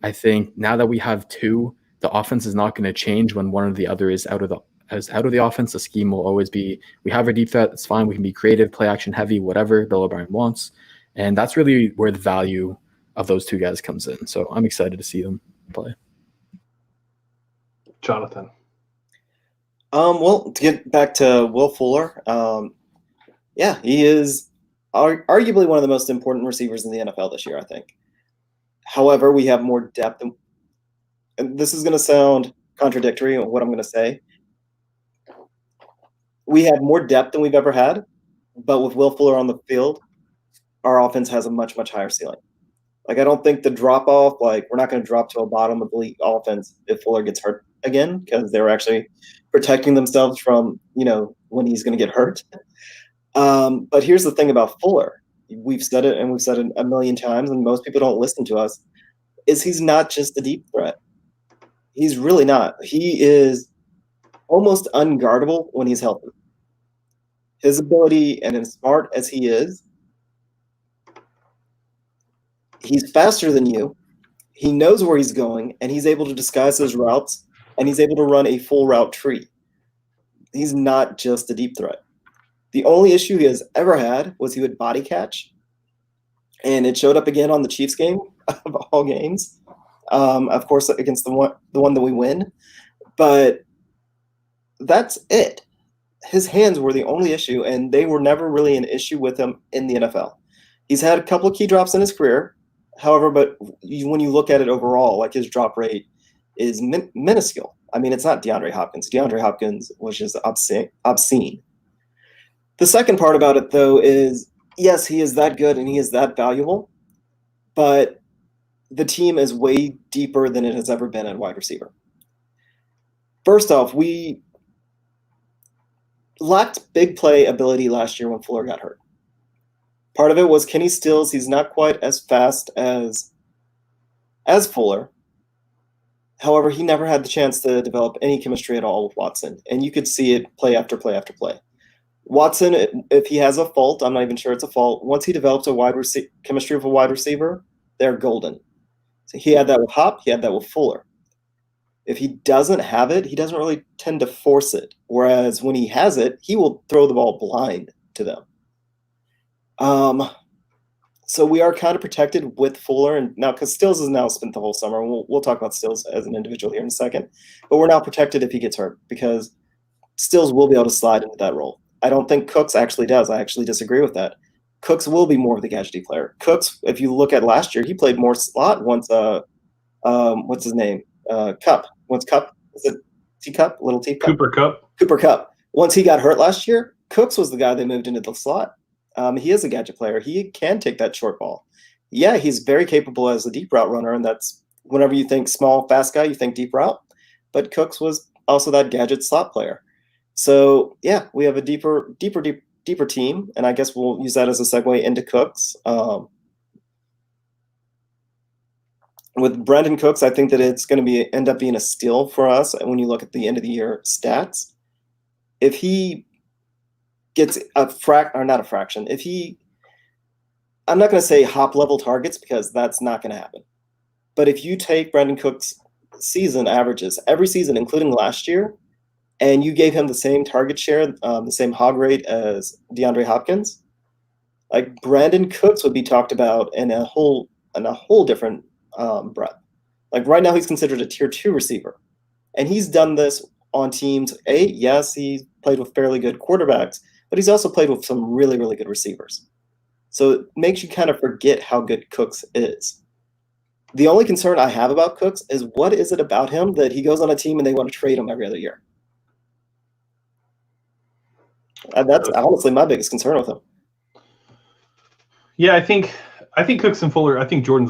S2: I think now that we have two, the offense is not going to change when one or the other is out of the offense. The scheme will always be, we have a deep threat, it's fine. We can be creative, play action heavy, whatever Bill O'Brien wants. And that's really where the value of those two guys comes in. So I'm excited to see them play.
S1: Jonathan.
S3: Well, to get back to Will Fuller, he is arguably one of the most important receivers in the NFL this year, I think. However, we have more depth. And this is going to sound contradictory on what I'm going to say. We have more depth than we've ever had, but with Will Fuller on the field, our offense has a much, much higher ceiling. Like, I don't think the drop-off, like, we're not going to drop to a bottom of the league offense if Fuller gets hurt again, because they were actually protecting themselves from, when he's going to get hurt. But here's the thing about Fuller. We've said it, and we've said it a million times, and most people don't listen to us, is he's not just a deep threat. He's really not. He is almost unguardable when he's healthy. His ability, and as smart as he is, he's faster than you. He knows where he's going, and he's able to disguise those routes, and he's able to run a full route tree. He's not just a deep threat. The only issue he has ever had was he would body catch, and it showed up again on the Chiefs game of all games. Of course, against the one that we win, but that's it. His hands were the only issue, and they were never really an issue with him in the NFL. He's had a couple of key drops in his career, however, but when you look at it overall, like his drop rate is minuscule. I mean, it's not DeAndre Hopkins. DeAndre Hopkins was just obscene. The second part about it, though, is yes, he is that good and he is that valuable, but the team is way deeper than it has ever been at wide receiver. First off, we lacked big play ability last year when Fuller got hurt. Part of it was Kenny Stills. He's not quite as fast as Fuller. However, he never had the chance to develop any chemistry at all with Watson, and you could see it play after play after play. Watson, if he has a fault, I'm not even sure it's a fault. Once he develops a chemistry of a wide receiver, they're golden. So he had that with Hop. He had that with Fuller. If he doesn't have it, he doesn't really tend to force it. Whereas when he has it, he will throw the ball blind to them. So we are kind of protected with Fuller, and now because Stills has now spent the whole summer. And we'll talk about Stills as an individual here in a second, but we're now protected if he gets hurt because Stills will be able to slide into that role. I don't think Cooks actually does. I actually disagree with that. Cooks will be more of the gadgety player. Cooks, if you look at last year, he played more slot once. What's his name? Cup. Once Cup, is it Teacup? Little Teacup? Cooper Cup. Once he got hurt last year, Cooks was the guy they moved into the slot. He is a gadget player. He can take that short ball. Yeah, he's very capable as a deep route runner, and that's whenever you think small, fast guy, you think deep route. But Cooks was also that gadget slot player. So yeah, we have a deeper team, and I guess we'll use that as a segue into Cooks. With Brandon Cooks, I think that it's going to end up being a steal for us when you look at the end of the year stats. If he gets not a fraction, I'm not going to say Hop level targets because that's not going to happen. But if you take Brandon Cooks' season averages every season, including last year, and you gave him the same target share, the same hog rate as DeAndre Hopkins, like Brandon Cooks would be talked about in a whole different breadth. Like right now, he's considered a tier 2 receiver, and he's done this on teams. Yes, he played with fairly good quarterbacks, but he's also played with some really, really good receivers. So it makes you kind of forget how good Cooks is. The only concern I have about Cooks is what is it about him that he goes on a team and they want to trade him every other year? That's honestly my biggest concern with him.
S1: Yeah, I think Cooks and Fuller, I think Jordan's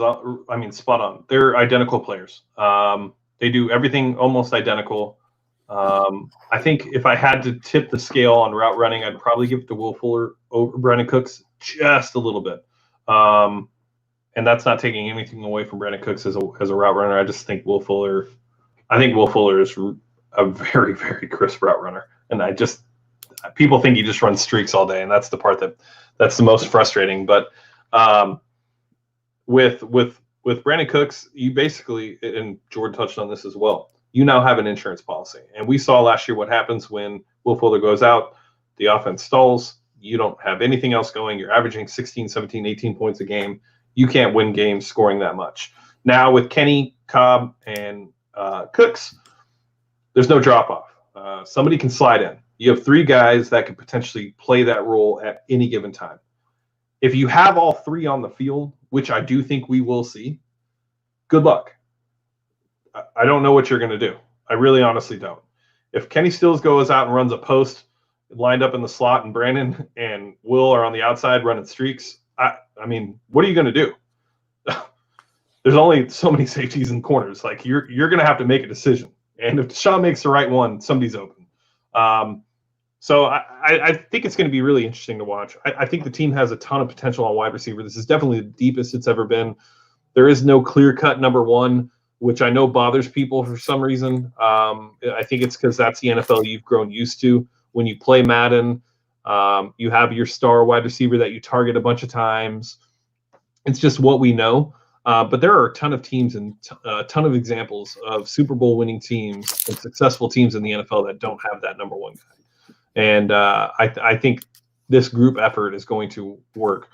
S1: spot on. They're identical players. They do everything almost identical. I think if I had to tip the scale on route running, I'd probably give it to Will Fuller over Brandon Cooks just a little bit. And that's not taking anything away from Brandon Cooks as a route runner. I just think Will Fuller is a very, very crisp route runner. And people think he just runs streaks all day, and that's the part that's the most frustrating. But with Brandon Cooks, you basically, and Jordan touched on this as well, you now have an insurance policy. And we saw last year what happens when Will Fuller goes out, the offense stalls, you don't have anything else going, you're averaging 16, 17, 18 points a game. You can't win games scoring that much. Now with Kenny, Cobb, and Cooks, there's no drop-off. Somebody can slide in. You have 3 guys that could potentially play that role at any given time. If you have all 3 on the field, which I do think we will see, good luck. I don't know what you're going to do. I really honestly don't. If Kenny Stills goes out and runs a post lined up in the slot and Brandon and Will are on the outside running streaks, I mean, what are you going to do? There's only so many safeties and corners. Like you're going to have to make a decision. And if Deshaun makes the right one, somebody's open. So I think it's going to be really interesting to watch. I think the team has a ton of potential on wide receiver. This is definitely the deepest it's ever been. There is no clear-cut number one, which I know bothers people for some reason. I think it's because that's the NFL you've grown used to. When you play Madden, you have your star wide receiver that you target a bunch of times. It's just what we know. But there are a ton of teams and a ton of examples of Super Bowl winning teams and successful teams in the NFL that don't have that number one guy. And I think this group effort is going to work.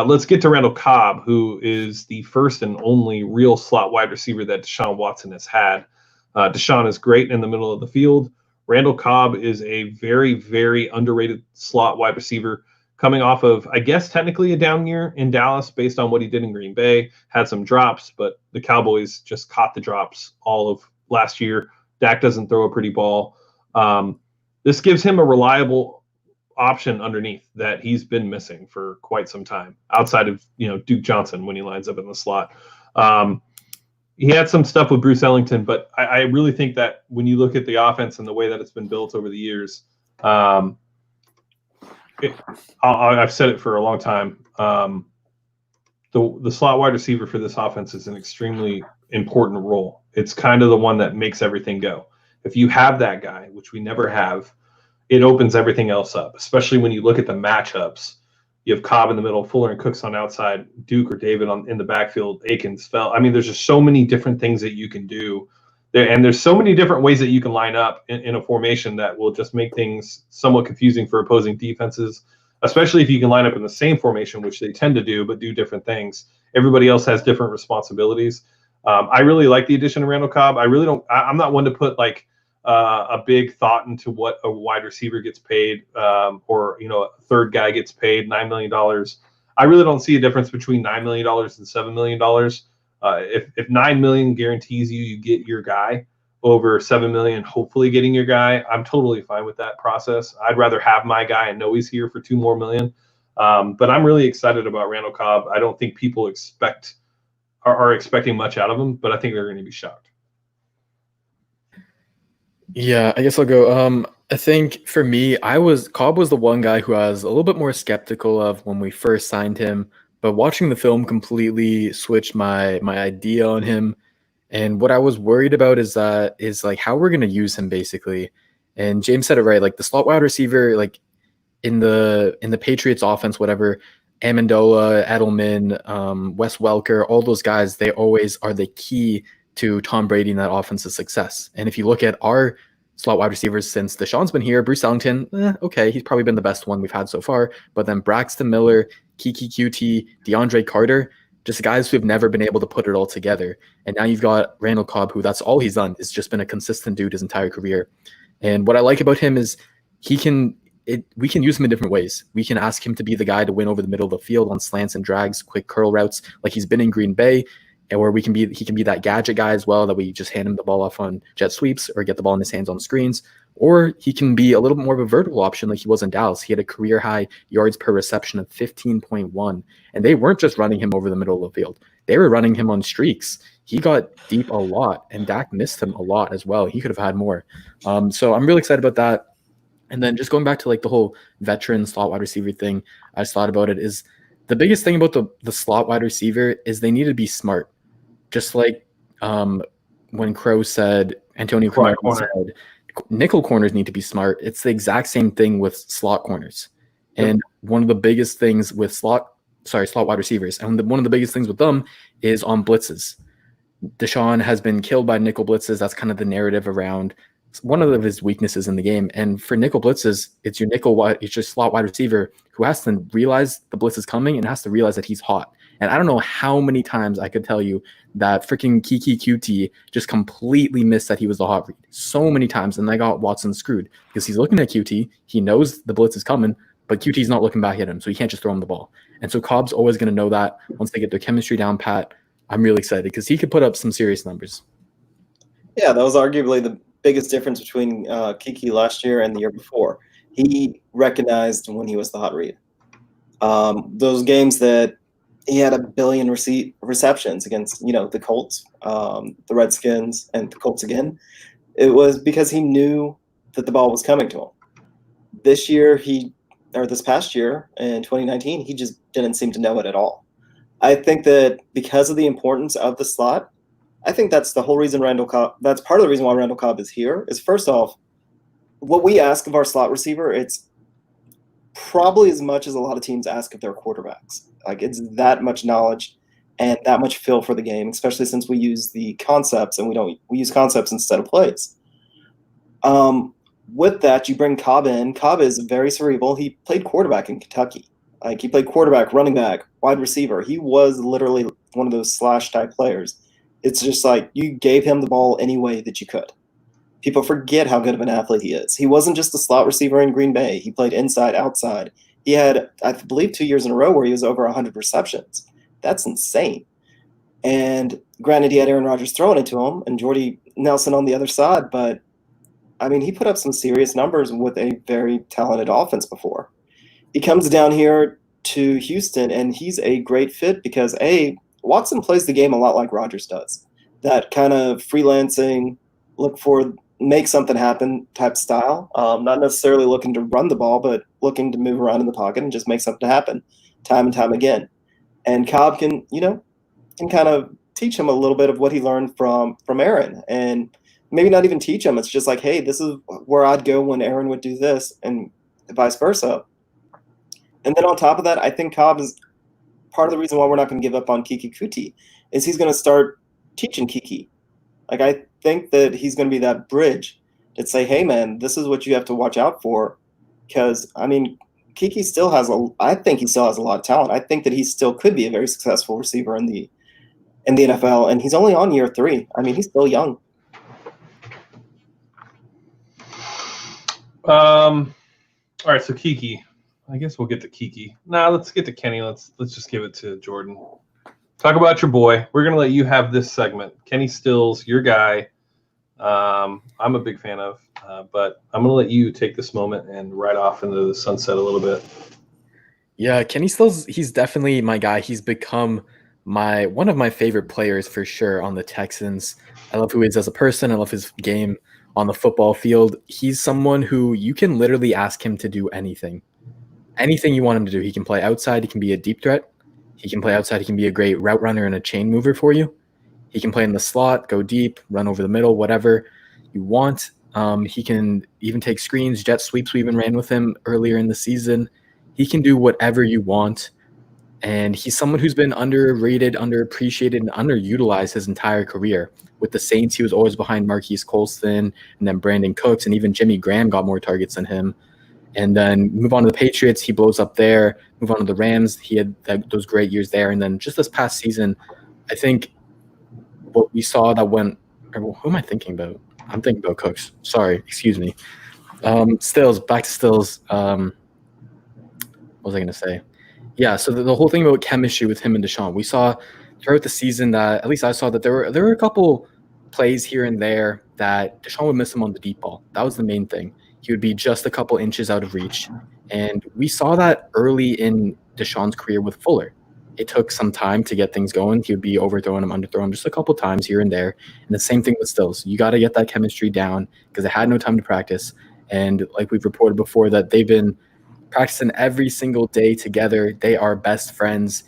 S1: Let's get to Randall Cobb, who is the first and only real slot wide receiver that Deshaun Watson has had. Deshaun is great in the middle of the field. Randall Cobb is a very, very underrated slot wide receiver coming off of, I guess, technically a down year in Dallas based on what he did in Green Bay. Had some drops, but the Cowboys just caught the drops all of last year. Dak doesn't throw a pretty ball. This gives him a reliable option underneath that he's been missing for quite some time, outside of Duke Johnson when he lines up in the slot. He had some stuff with Bruce Ellington, but I really think that when you look at the offense and the way that it's been built over the years, I've said it for a long time. The slot wide receiver for this offense is an extremely important role. It's kind of the one that makes everything go. If you have that guy, which we never have, it opens everything else up, especially when you look at the matchups. You have Cobb in the middle, Fuller and Cooks on outside, Duke or David in the backfield, Akins, Fell. I mean, there's just so many different things that you can do there, and there's so many different ways that you can line up in a formation that will just make things somewhat confusing for opposing defenses, especially if you can line up in the same formation, which they tend to do, but do different things. Everybody else has different responsibilities. I really like the addition of Randall Cobb. I'm not one to put a big thought into what a wide receiver gets paid, or a third guy gets paid $9 million. I really don't see a difference between $9 million and $7 million. If $9 million guarantees you get your guy over $7 million, hopefully getting your guy, I'm totally fine with that process. I'd rather have my guy and know he's here for $2 more million. But I'm really excited about Randall Cobb. I don't think people are expecting much out of him, but I think they're going to be shocked.
S2: Yeah, I guess I'll go. I think for me, Cobb was the one guy who I was a little bit more skeptical of when we first signed him, but watching the film completely switched my idea on him. And what I was worried about is how we're gonna use him basically. And James said it right, like the slot wide receiver, like in the Patriots offense, whatever, Amendola, Edelman, Wes Welker, all those guys, they always are the key to Tom Brady and that offense's success. And if you look at our slot wide receivers since Deshaun's been here, Bruce Ellington, okay, he's probably been the best one we've had so far. But then Braxton Miller, Kiki QT, DeAndre Carter, just guys who have never been able to put it all together. And now you've got Randall Cobb, who that's all he's done, is just been a consistent dude his entire career. And what I like about him is we can use him in different ways. We can ask him to be the guy to win over the middle of the field on slants and drags, quick curl routes, like he's been in Green Bay. And where he can be that gadget guy as well, that we just hand him the ball off on jet sweeps or get the ball in his hands on screens. Or he can be a little bit more of a vertical option like he was in Dallas. He had a career high yards per reception of 15.1. And they weren't just running him over the middle of the field. They were running him on streaks. He got deep a lot, and Dak missed him a lot as well. He could have had more. So I'm really excited about that. And then just going back to like the whole veteran slot wide receiver thing, I just thought about it is the biggest thing about the slot wide receiver is they need to be smart. Just like when Crow said, Antonio Cromartie said, nickel corners need to be smart. It's the exact same thing with slot corners. And one of the biggest things with slot wide receivers, and one of the biggest things with them is on blitzes. Deshaun has been killed by nickel blitzes. That's kind of the narrative around one of his weaknesses in the game. And for nickel blitzes, it's your slot wide receiver who has to realize the blitz is coming and has to realize that he's hot. And I don't know how many times I could tell you that freaking Kiki QT just completely missed that he was the hot read. So many times, and I got Watson screwed because he's looking at QT. He knows the blitz is coming, but QT's not looking back at him, so he can't just throw him the ball. And so Cobb's always going to know that once they get their chemistry down pat. I'm really excited because he could put up some serious numbers.
S3: Yeah, that was arguably the biggest difference between Kiki last year and the year before. He recognized when he was the hot read. Those games that he had 1 billion receptions against, the Colts, the Redskins, and the Colts again. It was because he knew that the ball was coming to him. This past year in 2019, he just didn't seem to know it at all. I think that because of the importance of the slot, I think that's the whole reason that's part of the reason why Randall Cobb is here, is first off, what we ask of our slot receiver, it's probably as much as a lot of teams ask of their quarterbacks. Like, it's that much knowledge and that much feel for the game, especially since we use the concepts and we use concepts instead of plays. With that, you bring Cobb in. Cobb is very cerebral. He played quarterback in Kentucky. Like, he played quarterback, running back, wide receiver. He was literally one of those slash type players. It's just like you gave him the ball any way that you could. People forget how good of an athlete he is. He wasn't just a slot receiver in Green Bay. He played inside, outside. He had, I believe, 2 years in a row where he was over 100 receptions. That's insane. And granted, he had Aaron Rodgers throwing it to him and Jordy Nelson on the other side. But, I mean, he put up some serious numbers with a very talented offense before. He comes down here to Houston, and he's a great fit because, A, Watson plays the game a lot like Rodgers does. That kind of freelancing, make something happen type style. Not necessarily looking to run the ball, but looking to move around in the pocket and just make something happen time and time again. And Cobb can kind of teach him a little bit of what he learned from Aaron. And maybe not even teach him. It's just like, hey, this is where I'd go when Aaron would do this, and vice versa. And then on top of that, I think Cobb is part of the reason why we're not going to give up on Kiki Kuti is he's going to start teaching Kiki. Like, I think that he's going to be that bridge to say, hey, man, this is what you have to watch out for. Because, I mean, Kiki still has I think he still has a lot of talent. I think that he still could be a very successful receiver in the NFL. And he's only on year 3. I mean, he's still young.
S1: All right, so Kiki. I guess we'll get to Kiki. Nah, let's get to Kenny. Let's just give it to Jordan. Talk about your boy. We're going to let you have this segment. Kenny Stills, your guy. I'm a big fan of, but I'm going to let you take this moment and ride off into the sunset a little bit.
S2: Yeah, Kenny Stills, he's definitely my guy. He's become one of my favorite players for sure on the Texans. I love who he is as a person. I love his game on the football field. He's someone who you can literally ask him to do anything. Anything you want him to do. He can play outside. He can be a deep threat. He can play outside. He can be a great route runner and a chain mover for you. He can play in the slot, go deep, run over the middle, whatever you want. He can even take screens, jet sweeps. We even ran with him earlier in the season. He can do whatever you want. And he's someone who's been underrated, underappreciated, and underutilized his entire career. With the Saints, he was always behind Marquise Colston and then Brandon Cooks, and even Jimmy Graham got more targets than him. And then move on to the Patriots, he blows up there. Move on to the Rams, he had those great years there. And then just this past season, I think what we saw that went – who am I thinking about? I'm thinking about Cooks. Sorry, excuse me. Stills, back to Stills. What was I going to say? Yeah, so the whole thing about chemistry with him and Deshaun, we saw throughout the season that – at least I saw that there were a couple plays here and there that Deshaun would miss him on the deep ball. That was the main thing. He would be just a couple inches out of reach. And we saw that early in Deshaun's career with Fuller. It took some time to get things going. He would be overthrowing him, underthrowing him just a couple times here and there. And the same thing with Stills. You got to get that chemistry down because they had no time to practice. And like we've reported before, that they've been practicing every single day together. They are best friends.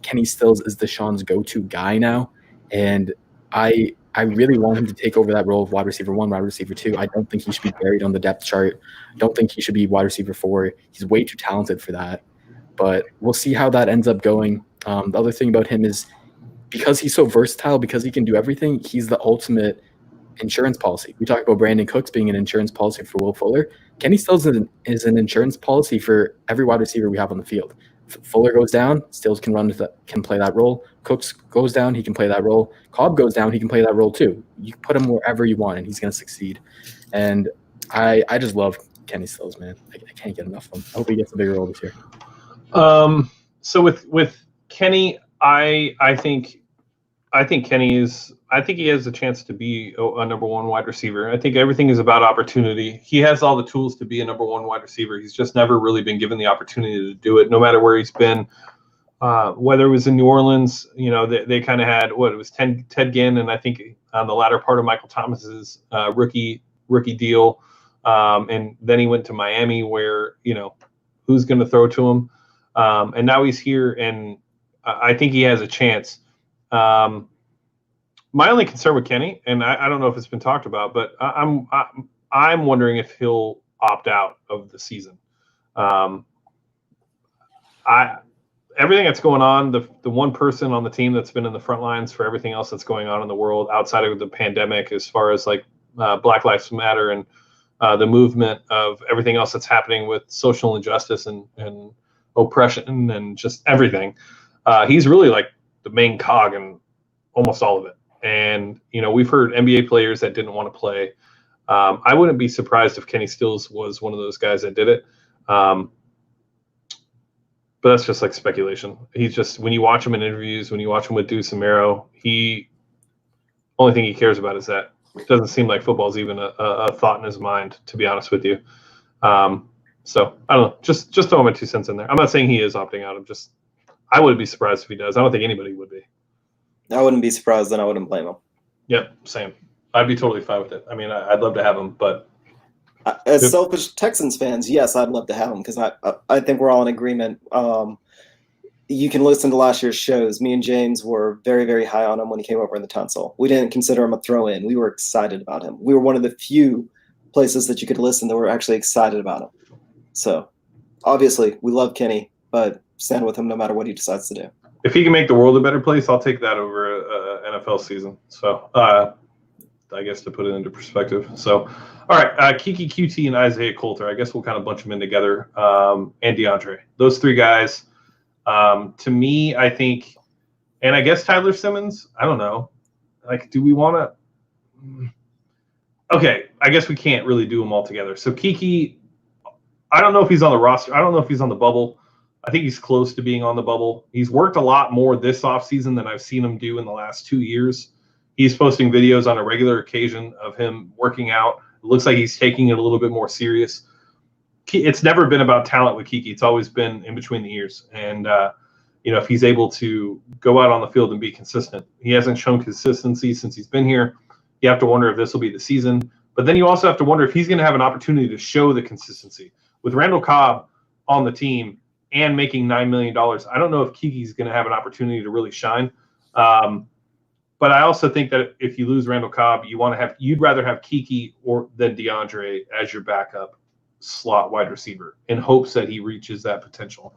S2: Kenny Stills is Deshaun's go-to guy now. And I really want him to take over that role of wide receiver 1, wide receiver 2. I don't think he should be buried on the depth chart. I don't think he should be wide receiver 4. He's way too talented for that. But we'll see how that ends up going. The other thing about him is because he's so versatile, because he can do everything, he's the ultimate insurance policy. We talk about Brandon Cooks being an insurance policy for Will Fuller. Kenny Stills is an insurance policy for every wide receiver we have on the field. If Fuller goes down, Stills can play that role. Cooks goes down, he can play that role. Cobb goes down, he can play that role too. You put him wherever you want, and he's going to succeed. And I just love Kenny Stills, man. I can't get enough of him. I hope he gets a bigger role this year.
S1: So with Kenny, I think he has a chance to be a number 1 wide receiver. I think everything is about opportunity. He has all the tools to be a number 1 wide receiver. He's just never really been given the opportunity to do it, no matter where he's been. Whether it was in New Orleans, they kind of had it was Ted Ginn, and I think on the latter part of Michael Thomas's rookie deal, and then he went to Miami, where who's going to throw to him, and now he's here, and I think he has a chance. My only concern with Kenny, and I don't know if it's been talked about, but I'm wondering if he'll opt out of the season. Everything that's going on, the one person on the team that's been in the front lines for everything else that's going on in the world outside of the pandemic, as far as like Black Lives Matter and the movement of everything else that's happening with social injustice and oppression and just everything. He's really like the main cog in almost all of it. And, we've heard NBA players that didn't want to play. I wouldn't be surprised if Kenny Stills was one of those guys that did it. But that's just like speculation. He's just, when you watch him in interviews, when you watch him with Deuce and Mero, only thing he cares about is that. It doesn't seem like football is even a thought in his mind, to be honest with you. So I don't know. Just throw my 2 cents in there. I'm not saying he is opting out. I wouldn't be surprised if he does. I don't think anybody would be.
S3: I wouldn't be surprised, and I wouldn't blame him.
S1: Yep, same. I'd be totally fine with it. I mean, I'd love to have him, but
S3: as selfish Texans fans, yes, I'd love to have him because I think we're all in agreement. You can listen to last year's shows. Me and James were very, very high on him when he came over in the Tunsil. We didn't consider him a throw-in. We were excited about him. We were one of the few places that you could listen that were actually excited about him. So, obviously, we love Kenny, but stand with him no matter what he decides to do.
S1: If he can make the world a better place, I'll take that over an NFL season. So, I guess to put it into perspective. So, all right, Kiki QT and Isaiah Coulter. I guess we'll kind of bunch them in together. And DeAndre. Those 3 guys. To me, I think, and I guess Tyler Simmons, I don't know. Like, do we want to? Okay, I guess we can't really do them all together. So Kiki, I don't know if he's on the roster. I don't know if he's on the bubble. I think he's close to being on the bubble. He's worked a lot more this offseason than I've seen him do in the last 2 years. He's posting videos on a regular occasion of him working out. It looks like he's taking it a little bit more serious. It's never been about talent with Kiki. It's always been in between the ears. And, if he's able to go out on the field and be consistent, he hasn't shown consistency since he's been here. You have to wonder if this will be the season. But then you also have to wonder if he's going to have an opportunity to show the consistency. With Randall Cobb on the team and making $9 million, I don't know if Kiki's going to have an opportunity to really shine. But I also think that if you lose Randall Cobb, you'd rather have Kiki than DeAndre as your backup slot wide receiver in hopes that he reaches that potential.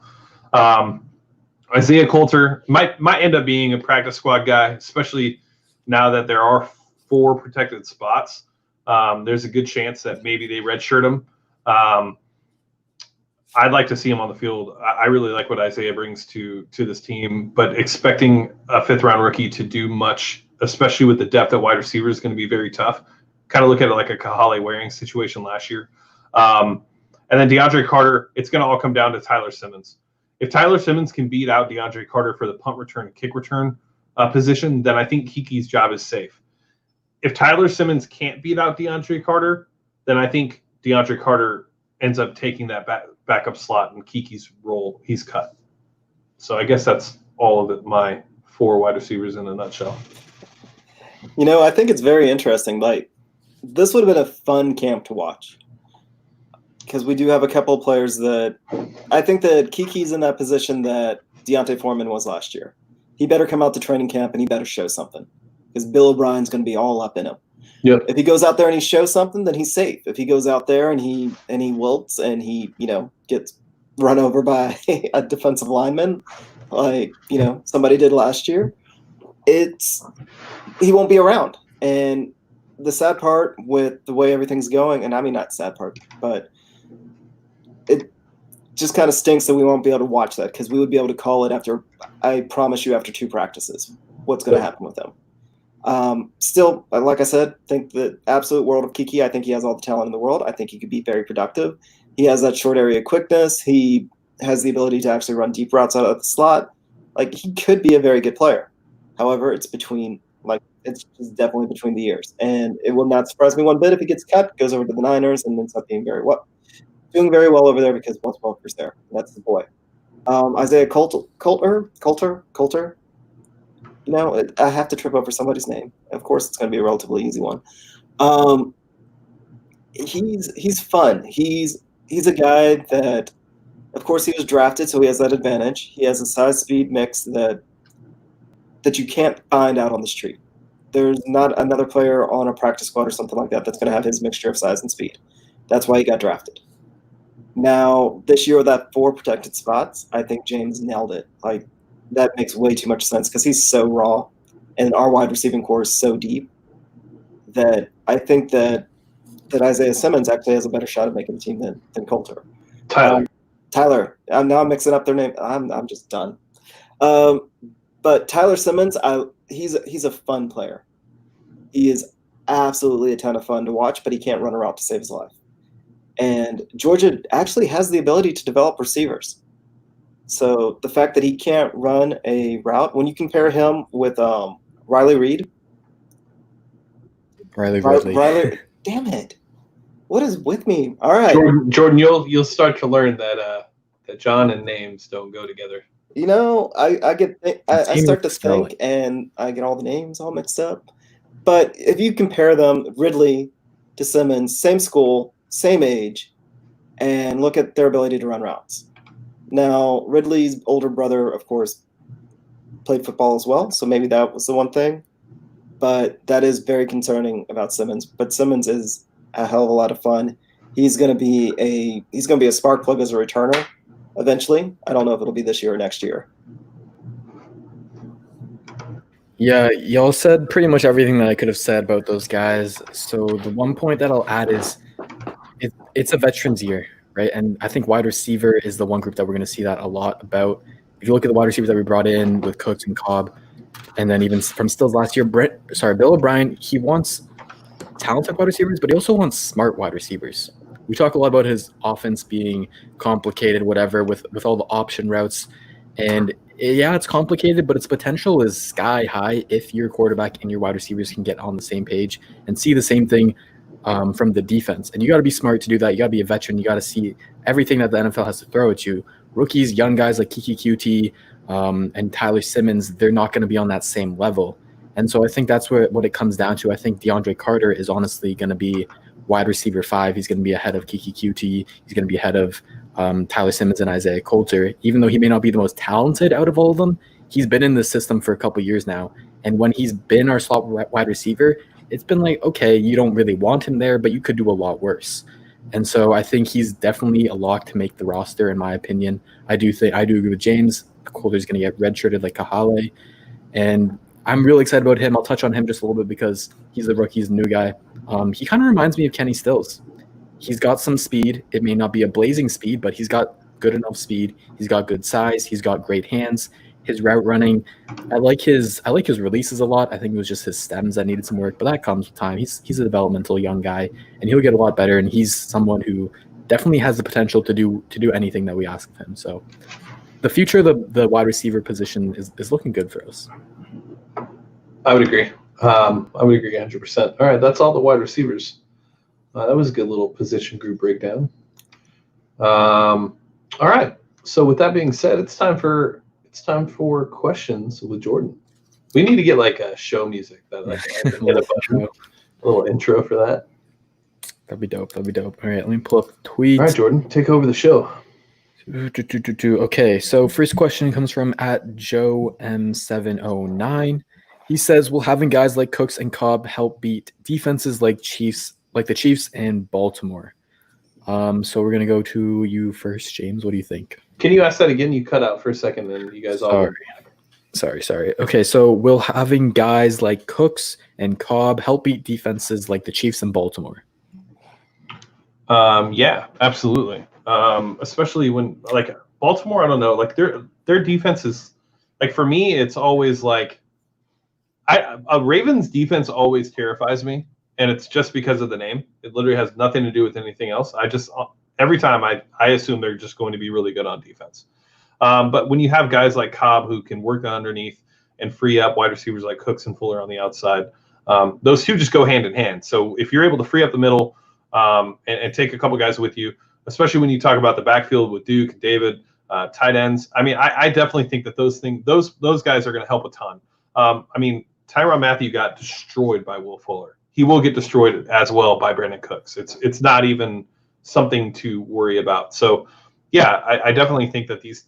S1: Isaiah Coulter might end up being a practice squad guy, especially now that there are 4 protected spots. There's a good chance that maybe they redshirt him. I'd like to see him on the field. I really like what Isaiah brings to this team, but expecting a 5th-round rookie to do much, especially with the depth at wide receiver, is going to be very tough. Kind of look at it like a Kahale Waring situation last year. And then DeAndre Carter, it's going to all come down to Tyler Simmons. If Tyler Simmons can beat out DeAndre Carter for the punt return and kick return position, then I think Kiki's job is safe. If Tyler Simmons can't beat out DeAndre Carter, then I think DeAndre Carter ends up taking that backup slot and Kiki's role, he's cut. So I guess that's all of it, my 4 wide receivers in a nutshell.
S3: I think it's very interesting. Like, this would have been a fun camp to watch. Because we do have a couple of players that I think that Kiki's in that position that Deontay Foreman was last year. He better come out to training camp and he better show something because Bill O'Brien's going to be all up in him.
S1: Yep.
S3: If he goes out there and he shows something, then he's safe. If he goes out there and he wilts and he gets run over by a defensive lineman, like somebody did last year, he won't be around. And the sad part with the way everything's going, and I mean not sad part, but it just kind of stinks that we won't be able to watch that because we would be able to call it after 2 practices what's going to happen with them. Still, like I said, think the absolute world of Kiki. I think he has all the talent in the world. I think he could be very productive. He has that short area quickness. He has the ability to actually run deep routes out of the slot. Like, he could be a very good player. However, it's just definitely between the ears. And it will not surprise me one bit if he gets cut, goes over to the Niners, and ends up being doing very well over there because Wes Welker's there. That's the boy. Isaiah Coulter. I have to trip over somebody's name. Of course, it's going to be a relatively easy one. He's fun. He's a guy that, of course, he was drafted, so he has that advantage. He has a size-speed mix that you can't find out on the street. There's not another player on a practice squad or something like that that's going to have his mixture of size and speed. That's why he got drafted. Now, this year with that 4 protected spots, I think James nailed it. Like, that makes way too much sense because he's so raw, and our wide receiving core is so deep that I think that Isaiah Simmons actually has a better shot at making the team than Coulter.
S1: Tyler
S3: Tyler. Now I'm mixing up their name. I'm just done. But Tyler Simmons, he's a fun player. He is absolutely a ton of fun to watch, but he can't run a route to save his life. And Georgia actually has the ability to develop receivers. So the fact that he can't run a route, when you compare him with Riley Reed. Riley, damn it. What is with me? All right.
S1: Jordan, you'll start to learn that John and names don't go together.
S3: You know, I start to think and I get all the names all mixed up. But if you compare them, Ridley to Simmons, same school, same age, and look at their ability to run routes. Now, Ridley's older brother, of course, played football as well, so maybe that was the one thing. But that is very concerning about Simmons. But Simmons is a hell of a lot of fun. He's going to be a spark plug as a returner eventually. I don't know if it'll be this year or next year.
S2: Yeah, y'all said pretty much everything that I could have said about those guys. So the one point that I'll add is it's a veterans year, right? And I think wide receiver is the one group that we're going to see that a lot about. If you look at the wide receivers that we brought in with Cooks and Cobb, and then even from Stills last year, Bill O'Brien, he wants talented wide receivers, but he also wants smart wide receivers. We talk a lot about his offense being complicated, whatever, with all the option routes. And yeah, it's complicated, but its potential is sky high if your quarterback and your wide receivers can get on the same page and see the same thing from the defense. And you got to be smart to do that. You got to be a veteran. You got to see everything that the NFL has to throw at you. Rookies, young guys like Kiki QT and Tyler Simmons, they're not going to be on that same level. And so I think that's what it comes down to. I think DeAndre Carter is honestly going to be wide receiver 5. He's going to be ahead of Kiki QT. He's going to be ahead of Tyler Simmons and Isaiah Coulter. Even though he may not be the most talented out of all of them, he's been in the system for a couple years now. And when he's been our slot wide receiver, it's been like, okay, you don't really want him there, but you could do a lot worse. And so I think he's definitely a lock to make the roster, in my opinion. I do agree with James. Coulter's going to get redshirted like Kahale. And I'm really excited about him. I'll touch on him just a little bit because he's a rookie, he's a new guy. He kind of reminds me of Kenny Stills. He's got some speed. It may not be a blazing speed, but he's got good enough speed. He's got good size. He's got great hands. His route running, I like his releases a lot. I think it was just his stems that needed some work, but that comes with time. He's a developmental young guy, and he'll get a lot better. And he's someone who definitely has the potential to do anything that we ask of him. So the future of the wide receiver position is looking good for us.
S1: I would agree. I would agree 100%. All right, that's all the wide receivers. That was a good little position group breakdown. All right. So with that being said, it's time for questions with Jordan. We need to get like a show music that a little intro for that.
S2: That'd be dope. All right, let me pull up the tweets.
S1: All right, Jordan, take over the show.
S2: Okay, so first question comes from @JoeM709. He says, "Will having guys like Cooks and Cobb help beat defenses like the Chiefs and Baltimore?" So we're gonna go to you first, James. What do you think?
S1: Can you ask that again? You cut out for a second, and you guys all.
S2: Sorry. Okay, so will having guys like Cooks and Cobb help beat defenses like the Chiefs and Baltimore?
S1: Yeah, absolutely. Especially when like Baltimore, I don't know, like their defense is like, for me, it's always like a Ravens defense always terrifies me, and it's just because of the name. It literally has nothing to do with anything else. Every time I assume they're just going to be really good on defense. But when you have guys like Cobb who can work underneath and free up wide receivers like Cooks and Fuller on the outside, those two just go hand in hand. So if you're able to free up the middle and take a couple guys with you, especially when you talk about the backfield with Duke and David, tight ends, I mean, I definitely think that those guys are going to help a ton. I mean, Tyrann Mathieu got destroyed by Will Fuller. He will get destroyed as well by Brandon Cooks. It's not even something to worry about. So, yeah, I definitely think that these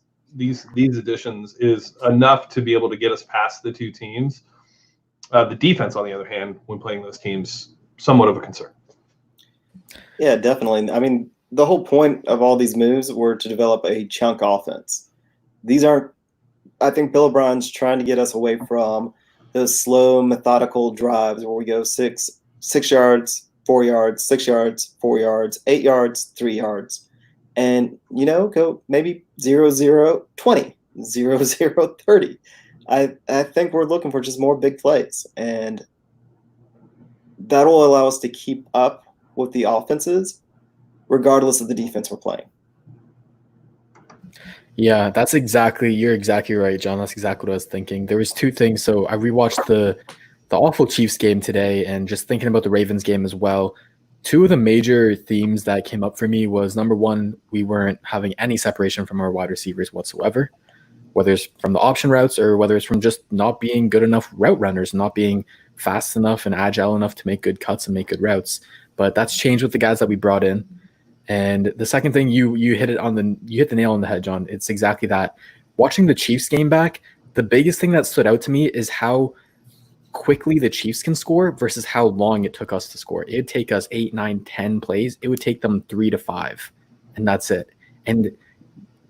S1: additions is enough to be able to get us past the two teams. The defense, on the other hand, when playing those teams, somewhat of a concern.
S3: Yeah, definitely. I mean, the whole point of all these moves were to develop a chunk offense. These aren't – I think Bill O'Brien's trying to get us away from those slow, methodical drives where we go 6 yards, 4 yards, 6 yards, 4 yards, 8 yards, 3 yards. and go maybe 0-0-20, 0-0-30. I think we're looking for just more big plays, and that will allow us to keep up with the offenses, regardless of the defense we're playing.
S2: Yeah, you're exactly right, John. That's exactly what I was thinking. There was two things. So I rewatched the awful Chiefs game today, and just thinking about the Ravens game as well. Two of the major themes that came up for me was, number one, we weren't having any separation from our wide receivers whatsoever, whether it's from the option routes or whether it's from just not being good enough route runners, not being fast enough and agile enough to make good cuts and make good routes. But that's changed with the guys that we brought in. And the second thing, you hit the nail on the head, John. It's exactly that. Watching the Chiefs game back, the biggest thing that stood out to me is how quickly the Chiefs can score versus how long it took us to score. It'd take us 8, 9, 10 plays. It would take them 3 to 5, and that's it. And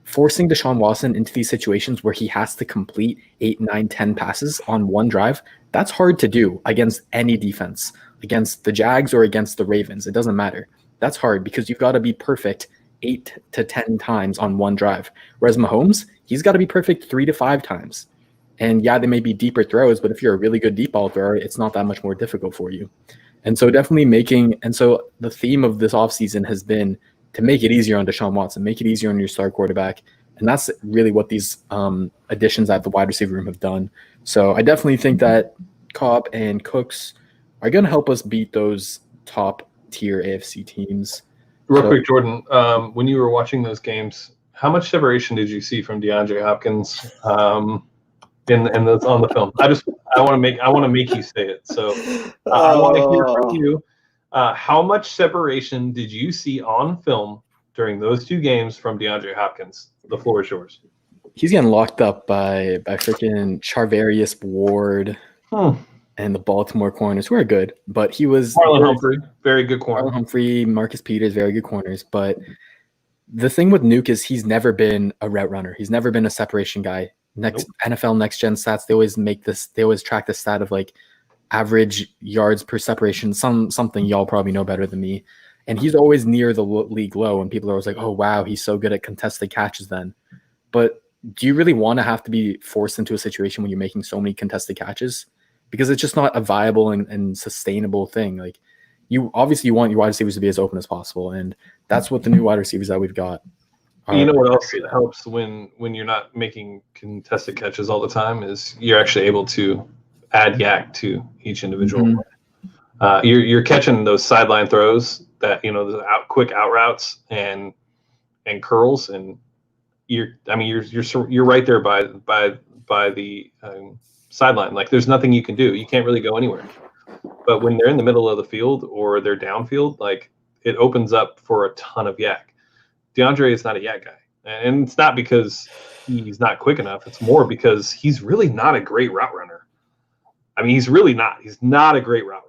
S2: forcing Deshaun Watson into these situations where he has to complete 8, 9, 10 passes on one drive, that's hard to do against any defense, against the Jags or against the Ravens. It doesn't matter. That's hard because you've got to be perfect 8 to 10 times on one drive. Whereas Mahomes, he's got to be perfect 3 to 5 times. And yeah, they may be deeper throws, but if you're a really good deep ball thrower, it's not that much more difficult for you. And so so the theme of this offseason has been to make it easier on Deshaun Watson, make it easier on your star quarterback. And that's really what these additions at the wide receiver room have done. So I definitely think that Cobb and Cooks are going to help us beat those top tier AFC teams.
S1: Real quick, Jordan, when you were watching those games, how much separation did you see from DeAndre Hopkins in those on the film? I want to make you say it. So I want to hear from you. How much separation did you see on film during those two games from DeAndre Hopkins? The floor is yours.
S2: He's getting locked up by freaking Charvarius Ward and the Baltimore corners, who are good, but he was
S1: Marlon Humphrey, very good corner.
S2: Marlon Humphrey, Marcus Peters, very good corners. But the thing with Nuke is he's never been a route runner. He's never been a separation guy. NFL next gen stats, they always track the stat of like average yards per separation, something y'all probably know better than me. And he's always near the league low, and people are always like, oh wow, he's so good at contested catches then. But do you really want to have to be forced into a situation when you're making so many contested catches? Because it's just not a viable and sustainable thing. Like, you obviously want your wide receivers to be as open as possible, and that's what the new wide receivers that we've got are.
S1: You know what else helps when you're not making contested catches all the time is you're actually able to add yak to each individual play. You're catching those sideline throws that the quick out routes and curls, and you're right there by the sideline. Like, there's nothing you can do. You can't really go anywhere. But when they're in the middle of the field or they're downfield, like, it opens up for a ton of yak. DeAndre is not a yak guy, and it's not because he's not quick enough. It's more because he's really not a great route runner. I mean, he's really not. He's not a great route runner.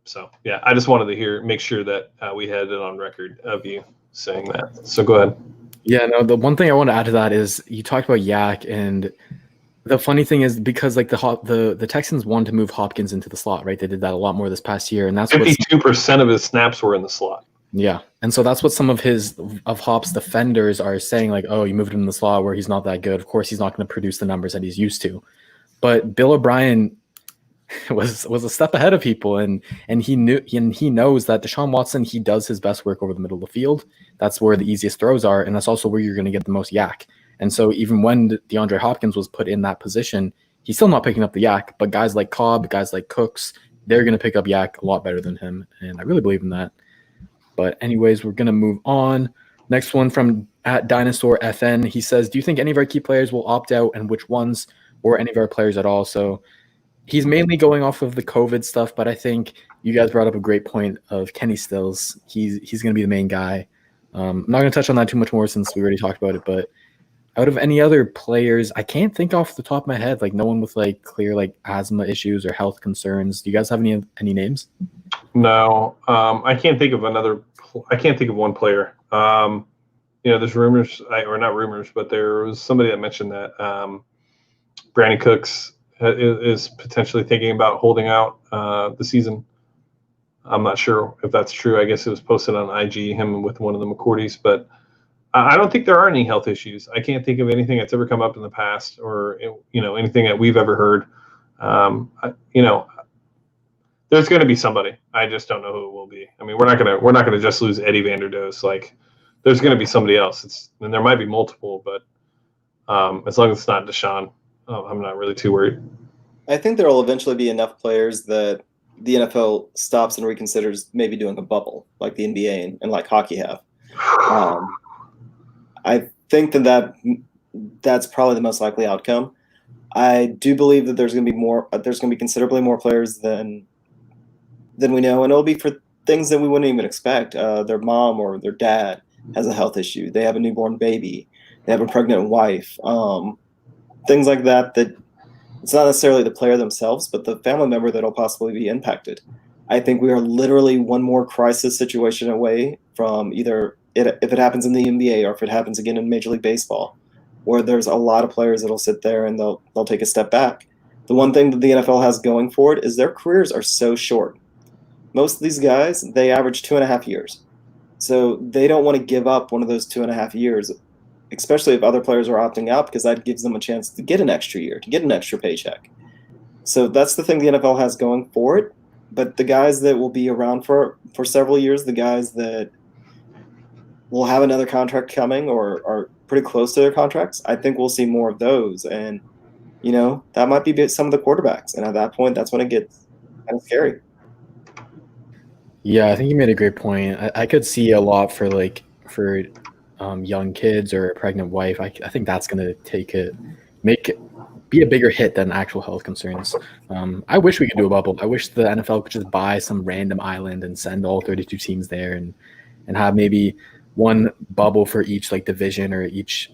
S1: So yeah, I just wanted to make sure that we had it on record of you saying that. So go ahead.
S2: Yeah, no, the one thing I want to add to that is you talked about yak, and the funny thing is because like the Texans wanted to move Hopkins into the slot, right? They did that a lot more this past year, and that's
S1: 52% of his snaps were in the slot.
S2: Yeah, and so that's what some of Hop's defenders are saying, like, oh, you moved him in the slot where he's not that good. Of course, he's not going to produce the numbers that he's used to. But Bill O'Brien was a step ahead of people, and he knows that Deshaun Watson, he does his best work over the middle of the field. That's where the easiest throws are, and that's also where you're going to get the most yak. And so even when DeAndre Hopkins was put in that position, he's still not picking up the yak. But guys like Cobb, guys like Cooks, they're going to pick up yak a lot better than him, and I really believe in that. But anyways, we're going to move on. Next one from @DinosaurFN. He says, do you think any of our key players will opt out, and which ones, or any of our players at all? So he's mainly going off of the COVID stuff, but I think you guys brought up a great point of Kenny Stills. He's going to be the main guy. I'm not going to touch on that too much more since we already talked about it, but out of any other players, I can't think off the top of my head, like no one with like clear like asthma issues or health concerns. Do you guys have any names?
S1: No, I can't think of one player. There's rumors, or not rumors, but there was somebody that mentioned that Brandon Cooks is potentially thinking about holding out the season. I'm not sure if that's true. I guess it was posted on IG, him with one of the McCourties, but I don't think there are any health issues. I can't think of anything that's ever come up in the past, or anything that we've ever heard. There's going to be somebody. I just don't know who it will be. I mean, we're not gonna just lose Eddie Vanderdoes. Like, there's going to be somebody else. And there might be multiple, but as long as it's not Deshaun, I'm not really too worried.
S3: I think there will eventually be enough players that the NFL stops and reconsiders maybe doing a bubble like the NBA and like hockey have. I think that's probably the most likely outcome. I do believe that there's going to be more. There's going to be considerably more players than we know, and it'll be for things that we wouldn't even expect. Their mom or their dad has a health issue. They have a newborn baby. They have a pregnant wife. Things like that. That it's not necessarily the player themselves, but the family member that will possibly be impacted. I think we are literally one more crisis situation away from either if it happens in the NBA or if it happens again in Major League Baseball, where there's a lot of players that'll sit there and they'll take a step back. The one thing that the NFL has going for it is their careers are so short. Most of these guys, they average 2.5 years. So they don't want to give up one of those 2.5 years, especially if other players are opting out, because that gives them a chance to get an extra year, to get an extra paycheck. So that's the thing the NFL has going for it. But the guys that will be around for several years, the guys that will have another contract coming or are pretty close to their contracts, I think we'll see more of those. And, that might be some of the quarterbacks. And at that point, that's when it gets kind of scary.
S2: Yeah, I think you made a great point. I could see a lot for young kids or a pregnant wife. I think that's going to be a bigger hit than actual health concerns. I wish we could do a bubble. I wish the NFL could just buy some random island and send all 32 teams there and have maybe one bubble for each division or each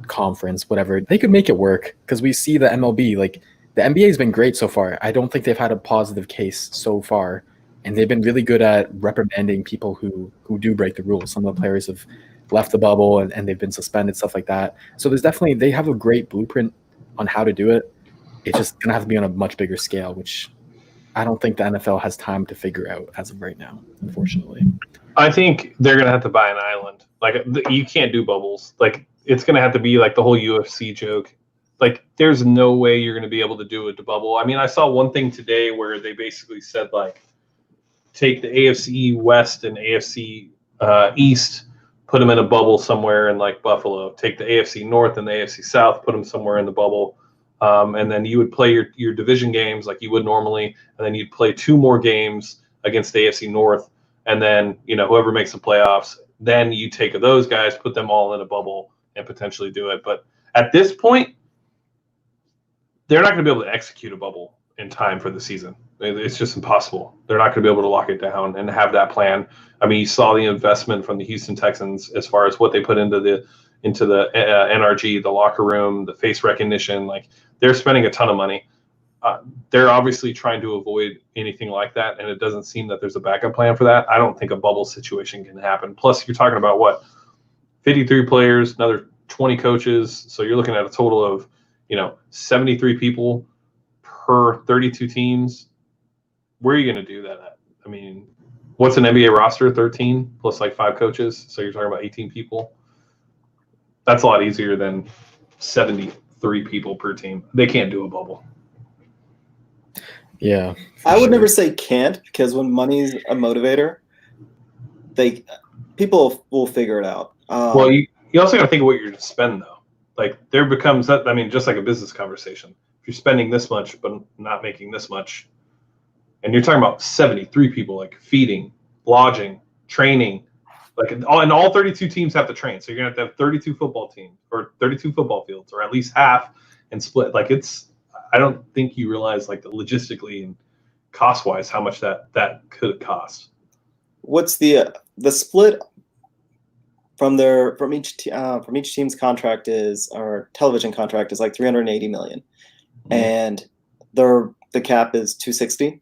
S2: conference, whatever. They could make it work, because we see the MLB, the NBA has been great so far. I don't think they've had a positive case so far. And they've been really good at reprimanding people who do break the rules. Some of the players have left the bubble and they've been suspended, stuff like that. So they have a great blueprint on how to do it. It's just going to have to be on a much bigger scale, which I don't think the NFL has time to figure out as of right now, unfortunately.
S1: I think they're going to have to buy an island. You can't do bubbles. It's going to have to be like the whole UFC joke. There's no way you're going to be able to do a bubble. I mean, I saw one thing today where they basically said, take the AFC West and AFC East, put them in a bubble somewhere in Buffalo. Take the AFC North and the AFC South, put them somewhere in the bubble. And then you would play your division games like you would normally, and then you'd play 2 more games against the AFC North. And then, whoever makes the playoffs, then you take those guys, put them all in a bubble and potentially do it. But at this point, they're not going to be able to execute a bubble in time for the season. It's just impossible. They're not going to be able to lock it down and have that plan. I mean, you saw the investment from the Houston Texans as far as what they put into the NRG, the locker room, the face recognition. They're spending a ton of money. They're obviously trying to avoid anything like that, and it doesn't seem that there's a backup plan for that. I don't think a bubble situation can happen. Plus, you're talking about 53 players, another 20 coaches, so you're looking at a total of 73 people per 32 teams. Where are you going to do that at? I mean, what's an NBA roster? 13 plus 5 coaches. So you're talking about 18 people. That's a lot easier than 73 people per team. They can't do a bubble.
S2: Yeah.
S3: I would never say can't, because when money's a motivator, people will figure it out.
S1: Well, you also got to think of what you're going to spend, though. There becomes that. I mean, just like a business conversation. If you're spending this much but not making this much, and you're talking about 73 people, feeding, lodging, training, and all 32 teams have to train. So you're gonna have to have 32 football teams or 32 football fields, or at least half, and split. I don't think you realize logistically and cost wise how much that could cost.
S3: What's the split from each team's contract or television contract is $380 million, and the cap is 260.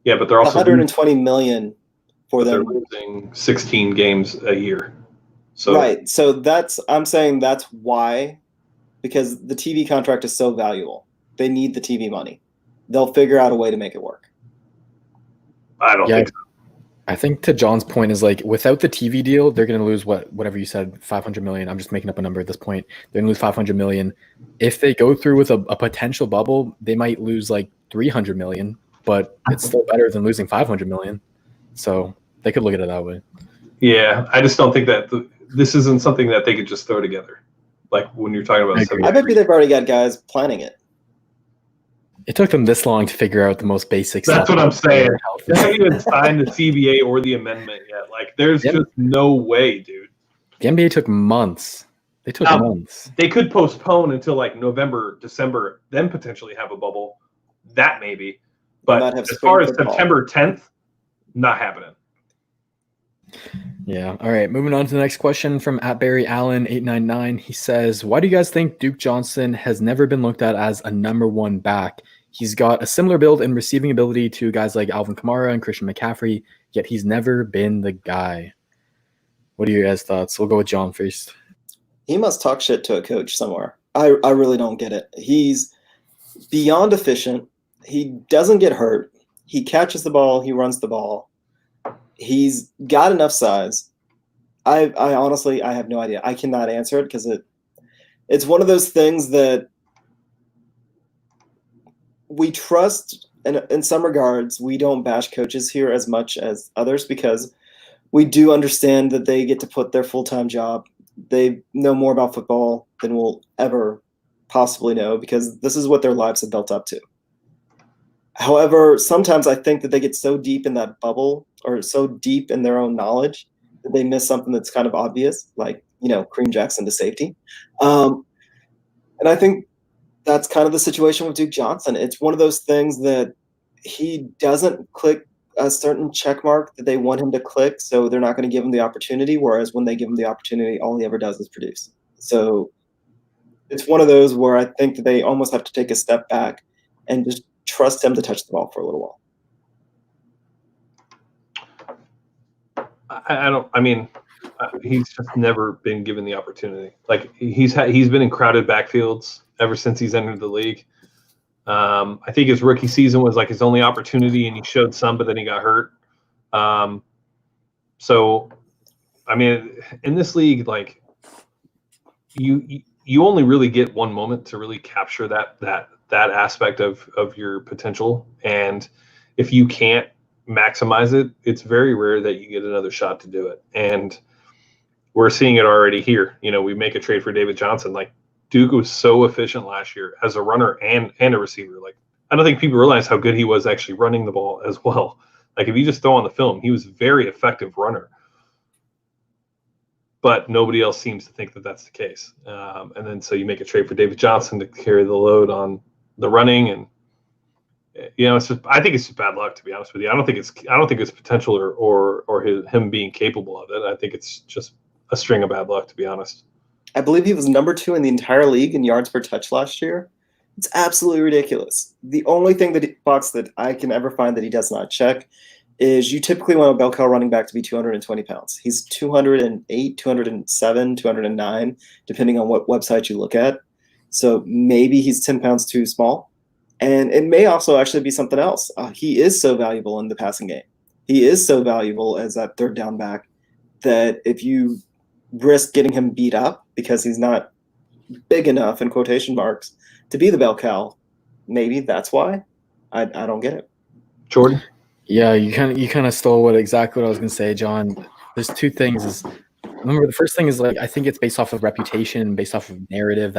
S1: Yeah, but they're also
S3: 120 million for them.
S1: They're losing 16 games a year. So
S3: right. So I'm saying that's why, because the TV contract is so valuable. They need the TV money. They'll figure out a way to make it work.
S1: I don't think so.
S2: I think to John's point is like without the TV deal, they're going to lose whatever you said, 500 million. I'm just making up a number at this point. They're going to lose 500 million. If they go through with a potential bubble, they might lose like 300 million, but it's still better than losing 500 million. So they could look at it that way.
S1: Yeah, I just don't think that this isn't something that they could just throw together. Like when you're talking about,
S3: I bet you they've already got guys planning it.
S2: It took them this long to figure out the most basic stuff.
S1: That's what I'm saying. They haven't even signed the CBA or the amendment yet. Like, there's just no way, dude.
S2: The NBA took months. They took months.
S1: They could postpone until like November, December, then potentially have a bubble. That maybe. But as far as September 10th, not happening.
S2: Yeah. All right. Moving on to the next question from @BarryAllen899. He says, why do you guys think Duke Johnson has never been looked at as a number one back? He's got a similar build and receiving ability to guys like Alvin Kamara and Christian McCaffrey, yet he's never been the guy. What are your guys' thoughts? We'll go with John first.
S3: He must talk shit to a coach somewhere. I really don't get it. He's beyond efficient. He doesn't get hurt. He catches the ball. He runs the ball. He's got enough size. I honestly have no idea. I cannot answer it because it's one of those things that we trust. And in some regards, we don't bash coaches here as much as others because we do understand that they get to put their full-time job. They know more about football than we'll ever possibly know because this is what their lives have built up to. However, sometimes I think that they get so deep in that bubble or so deep in their own knowledge that they miss something that's kind of obvious, like, Kareem Jackson to safety. And I think that's kind of the situation with Duke Johnson. It's one of those things that he doesn't click a certain check mark that they want him to click, so they're not going to give him the opportunity, whereas when they give him the opportunity, all he ever does is produce. So it's one of those where I think that they almost have to take a step back and just trust him to touch the ball for a little
S1: while. He's just never been given the opportunity. Like he's been in crowded backfields ever since he's entered the league. I think his rookie season was like his only opportunity, and he showed some, but then he got hurt. In this league, like you only really get one moment to really capture that aspect of your potential, and if you can't maximize it, it's very rare that you get another shot to do it. And we're seeing it already here. We make a trade for David Johnson. Like Duke was so efficient last year as a runner and a receiver. Like I don't think people realize how good he was actually running the ball as well. Like if you just throw on the film, he was a very effective runner. But nobody else seems to think that that's the case. And then so you make a trade for David Johnson to carry the load on the running, and it's just, I think it's just bad luck, to be honest with you. I don't think it's potential or him being capable of it. I think it's just a string of bad luck, to be honest.
S3: I believe he was number 2 in the entire league in yards per touch last year. It's absolutely ridiculous. The only thing box that I can ever find that he does not check is you typically want a bell cow running back to be 220 pounds. He's 208, 207, 209, depending on what website you look at. So maybe he's 10 pounds too small. And it may also actually be something else. He is so valuable in the passing game. He is so valuable as that third down back that if you risk getting him beat up because he's not big enough, in quotation marks, to be the bell cow, maybe that's why. I don't get it.
S1: Jordan?
S2: Yeah, you kind of stole exactly what I was going to say, John. There's two things. Remember, the first thing is like I think it's based off of reputation, based off of narrative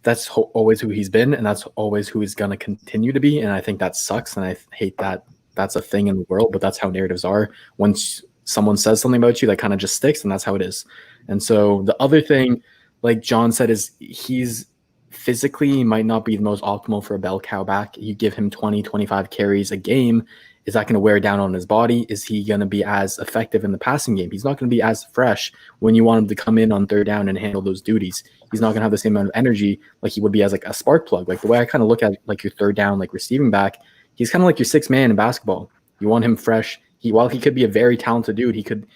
S2: that's always who he's been, and that's always who he's going to continue to be. And I think that sucks, and I hate that that's a thing in the world, but that's how narratives are. Once someone says something about you, that kind of just sticks, and that's how it is. And so the other thing, like John said, is he's physically might not be the most optimal for a bell cow back. You give him 20, 25 carries a game. Is that going to wear down on his body? Is he going to be as effective in the passing game? He's not going to be as fresh when you want him to come in on third down and handle those duties. He's not going to have the same amount of energy like he would be as like a spark plug. Like the way I kind of look at like your third down, like receiving back, he's kind of like your sixth man in basketball. You want him fresh. While he could be a very talented dude,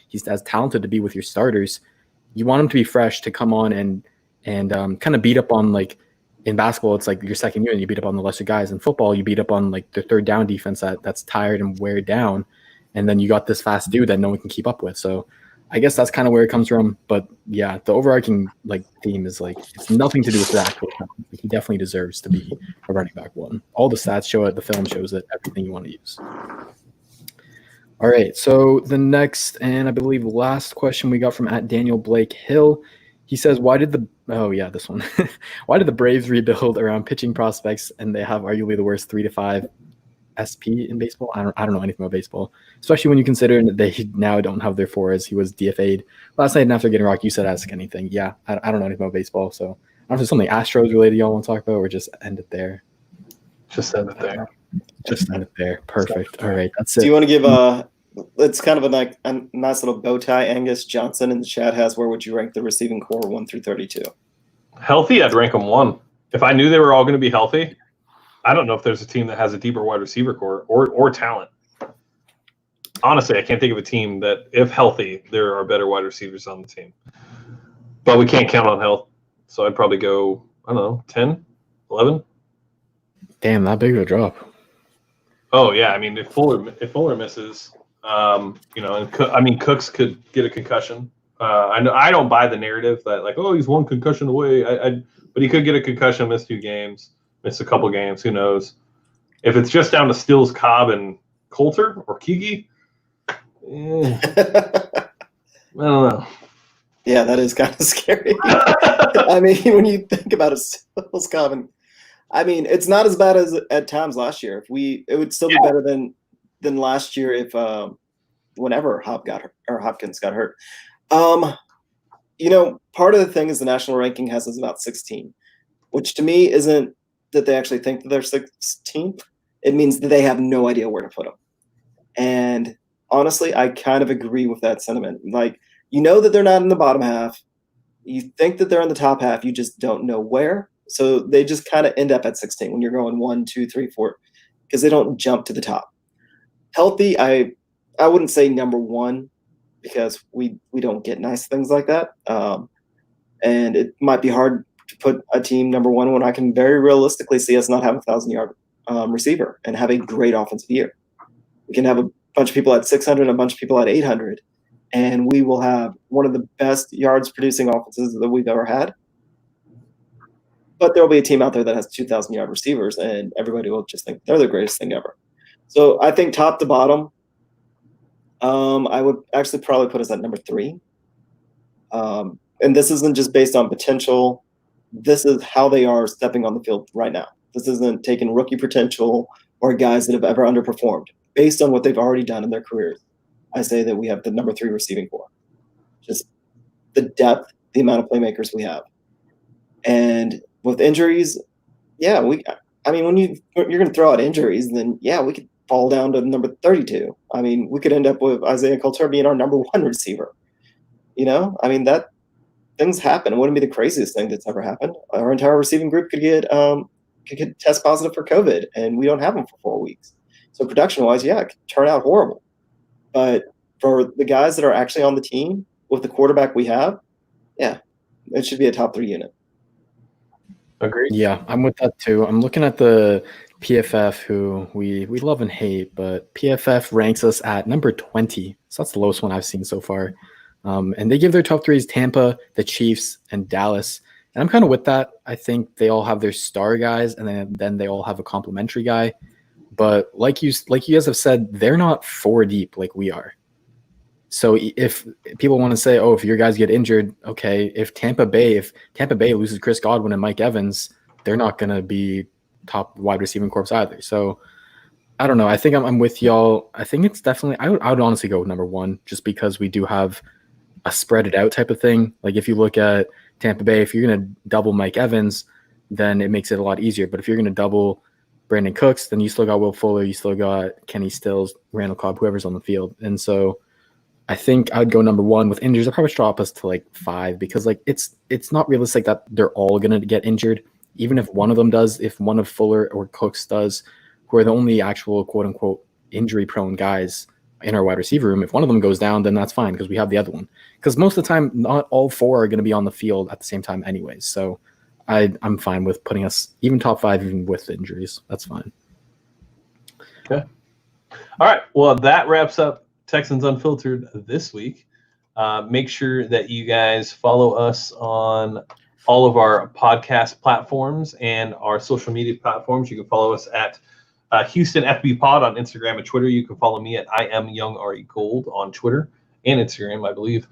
S2: he's as talented to be with your starters. You want him to be fresh to come on and kind of beat up on, like in basketball, it's like your second year and you beat up on the lesser guys. In football, you beat up on like the third down defense that's tired and wear down. and then you got this fast dude that no one can keep up with. So I guess that's kind of where it comes from. But yeah, the overarching like theme is like it's nothing to do with that. He definitely deserves to be a running back one. All the stats show it, the film shows it, everything you want to use. All right, so the next and I believe last question we got from @Daniel Blake Hill. He says, why did the Braves rebuild around pitching prospects and they have arguably the worst 3 to 5 SP in baseball? I don't know anything about baseball, especially when you consider that they now don't have their 4 as he was DFA'd last night. And after getting rocked, you said ask anything. Yeah, I don't know anything about baseball, so I don't know if there's something Astros related y'all want to talk about or just end it there.
S1: Just end it there.
S2: Just end it there. Perfect. All right, that's it.
S3: Do you want to give it's kind of a nice little bow tie. Angus Johnson in the chat has, where would you rank the receiving core 1 through 32?
S1: Healthy, I'd rank them 1. If I knew they were all going to be healthy, I don't know if there's a team that has a deeper wide receiver core or talent. Honestly, I can't think of a team that, if healthy, there are better wide receivers on the team. But we can't count on health. So I'd probably go, I don't know, 10, 11.
S2: Damn, that big of a drop.
S1: Oh, yeah. I mean, if Fuller misses, and Cooks could get a concussion. I don't buy the narrative that, like, oh, he's 1 concussion away. But he could get a concussion, miss 2 games. Miss a couple games, who knows? If it's just down to Stills, Cobb, and Coulter or Kiki, I don't know.
S3: Yeah, that is kind of scary. I mean, when you think about it, Stills, Cobb, and it's not as bad as at times last year. It would still be better than last year if whenever Hopkins got hurt. Part of the thing is the national ranking has us about 16, which to me isn't that they actually think that they're 16th. It means that they have no idea where to put them. And honestly, I kind of agree with that sentiment. Like, that they're not in the bottom half. You think that they're in the top half. You just don't know where. So they just kind of end up at 16 when you're going 1, 2, 3, 4, because they don't jump to the top. Healthy, I wouldn't say number 1 because we don't get nice things like that. And it might be hard to put a team number 1 when I can very realistically see us not have a 1,000-yard receiver and have a great offensive year. We can have a bunch of people at 600 and a bunch of people at 800, and we will have one of the best yards producing offenses that we've ever had. But there will be a team out there that has 2,000-yard receivers, and everybody will just think they're the greatest thing ever. So I think top to bottom, I would actually probably put us at number 3. And this isn't just based on potential. This is how they are stepping on the field right now. This isn't taking rookie potential or guys that have ever underperformed. Based on what they've already done in their careers, I say that we have the number 3 receiving core. Just the depth, the amount of playmakers we have. And with injuries, yeah, when you're going to throw out injuries, then yeah, we could fall down to number 32. I mean, we could end up with Isaiah Coulter being our number 1 receiver. That things happen. It wouldn't be the craziest thing that's ever happened. Our entire receiving group could get test positive for COVID, and we don't have them for 4 weeks. So production-wise, yeah, it could turn out horrible. But for the guys that are actually on the team with the quarterback we have, yeah, it should be a top 3 unit.
S1: Agreed.
S2: Yeah, I'm with that too. I'm looking at the PFF, who we love and hate, but PFF ranks us at number 20. So that's the lowest one I've seen so far. And they give their top 3s Tampa, the Chiefs, and Dallas. And I'm kind of with that. I think they all have their star guys, and then they all have a complimentary guy. But like you guys have said, they're not 4 deep like we are. So if people want to say, oh, if your guys get injured, okay, if Tampa Bay loses Chris Godwin and Mike Evans, they're not going to be top wide receiving corps either. So I don't know. I think I'm with y'all. I think it's definitely, I would honestly go with number 1 just because we do have a spread it out type of thing. Like if you look at Tampa Bay, if you're going to double Mike Evans, then it makes it a lot easier. But if you're going to double Brandon Cooks, then you still got Will Fuller, you still got Kenny Stills, Randall Cobb, whoever's on the field. And so I think I would go number 1 with injuries. I'll probably drop us to like 5 because like it's not realistic that they're all going to get injured. Even if one of them does, if one of Fuller or Cooks does, who are the only actual quote unquote injury prone guys in our wide receiver room, if one of them goes down, then that's fine because we have the other one. Because most of the time, not all 4 are going to be on the field at the same time anyways. So I'm fine with putting us even top 5 even with injuries. That's fine.
S1: Okay. All right. Well, that wraps up Texans Unfiltered this week. Make sure that you guys follow us on all of our podcast platforms and our social media platforms. You can follow us at Houston FB Pod on Instagram and Twitter. You can follow me at I am Young RE Gold on Twitter and Instagram, I believe.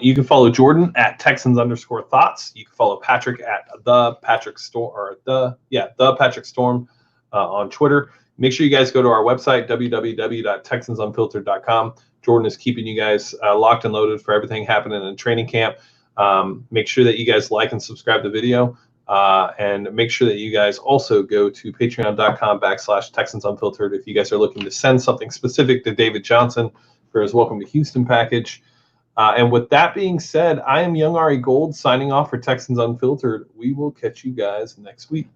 S1: You can follow Jordan at Texans_thoughts. You can follow Patrick at the Patrick Storm on Twitter. Make sure you guys go to our website, www.texansunfiltered.com. Jordan is keeping you guys locked and loaded for everything happening in training camp. Make sure that you guys like and subscribe to the video. And make sure that you guys also go to patreon.com/Texans Unfiltered if you guys are looking to send something specific to David Johnson for his Welcome to Houston package. And with that being said, I am Young RE Gold signing off for Texans Unfiltered. We will catch you guys next week.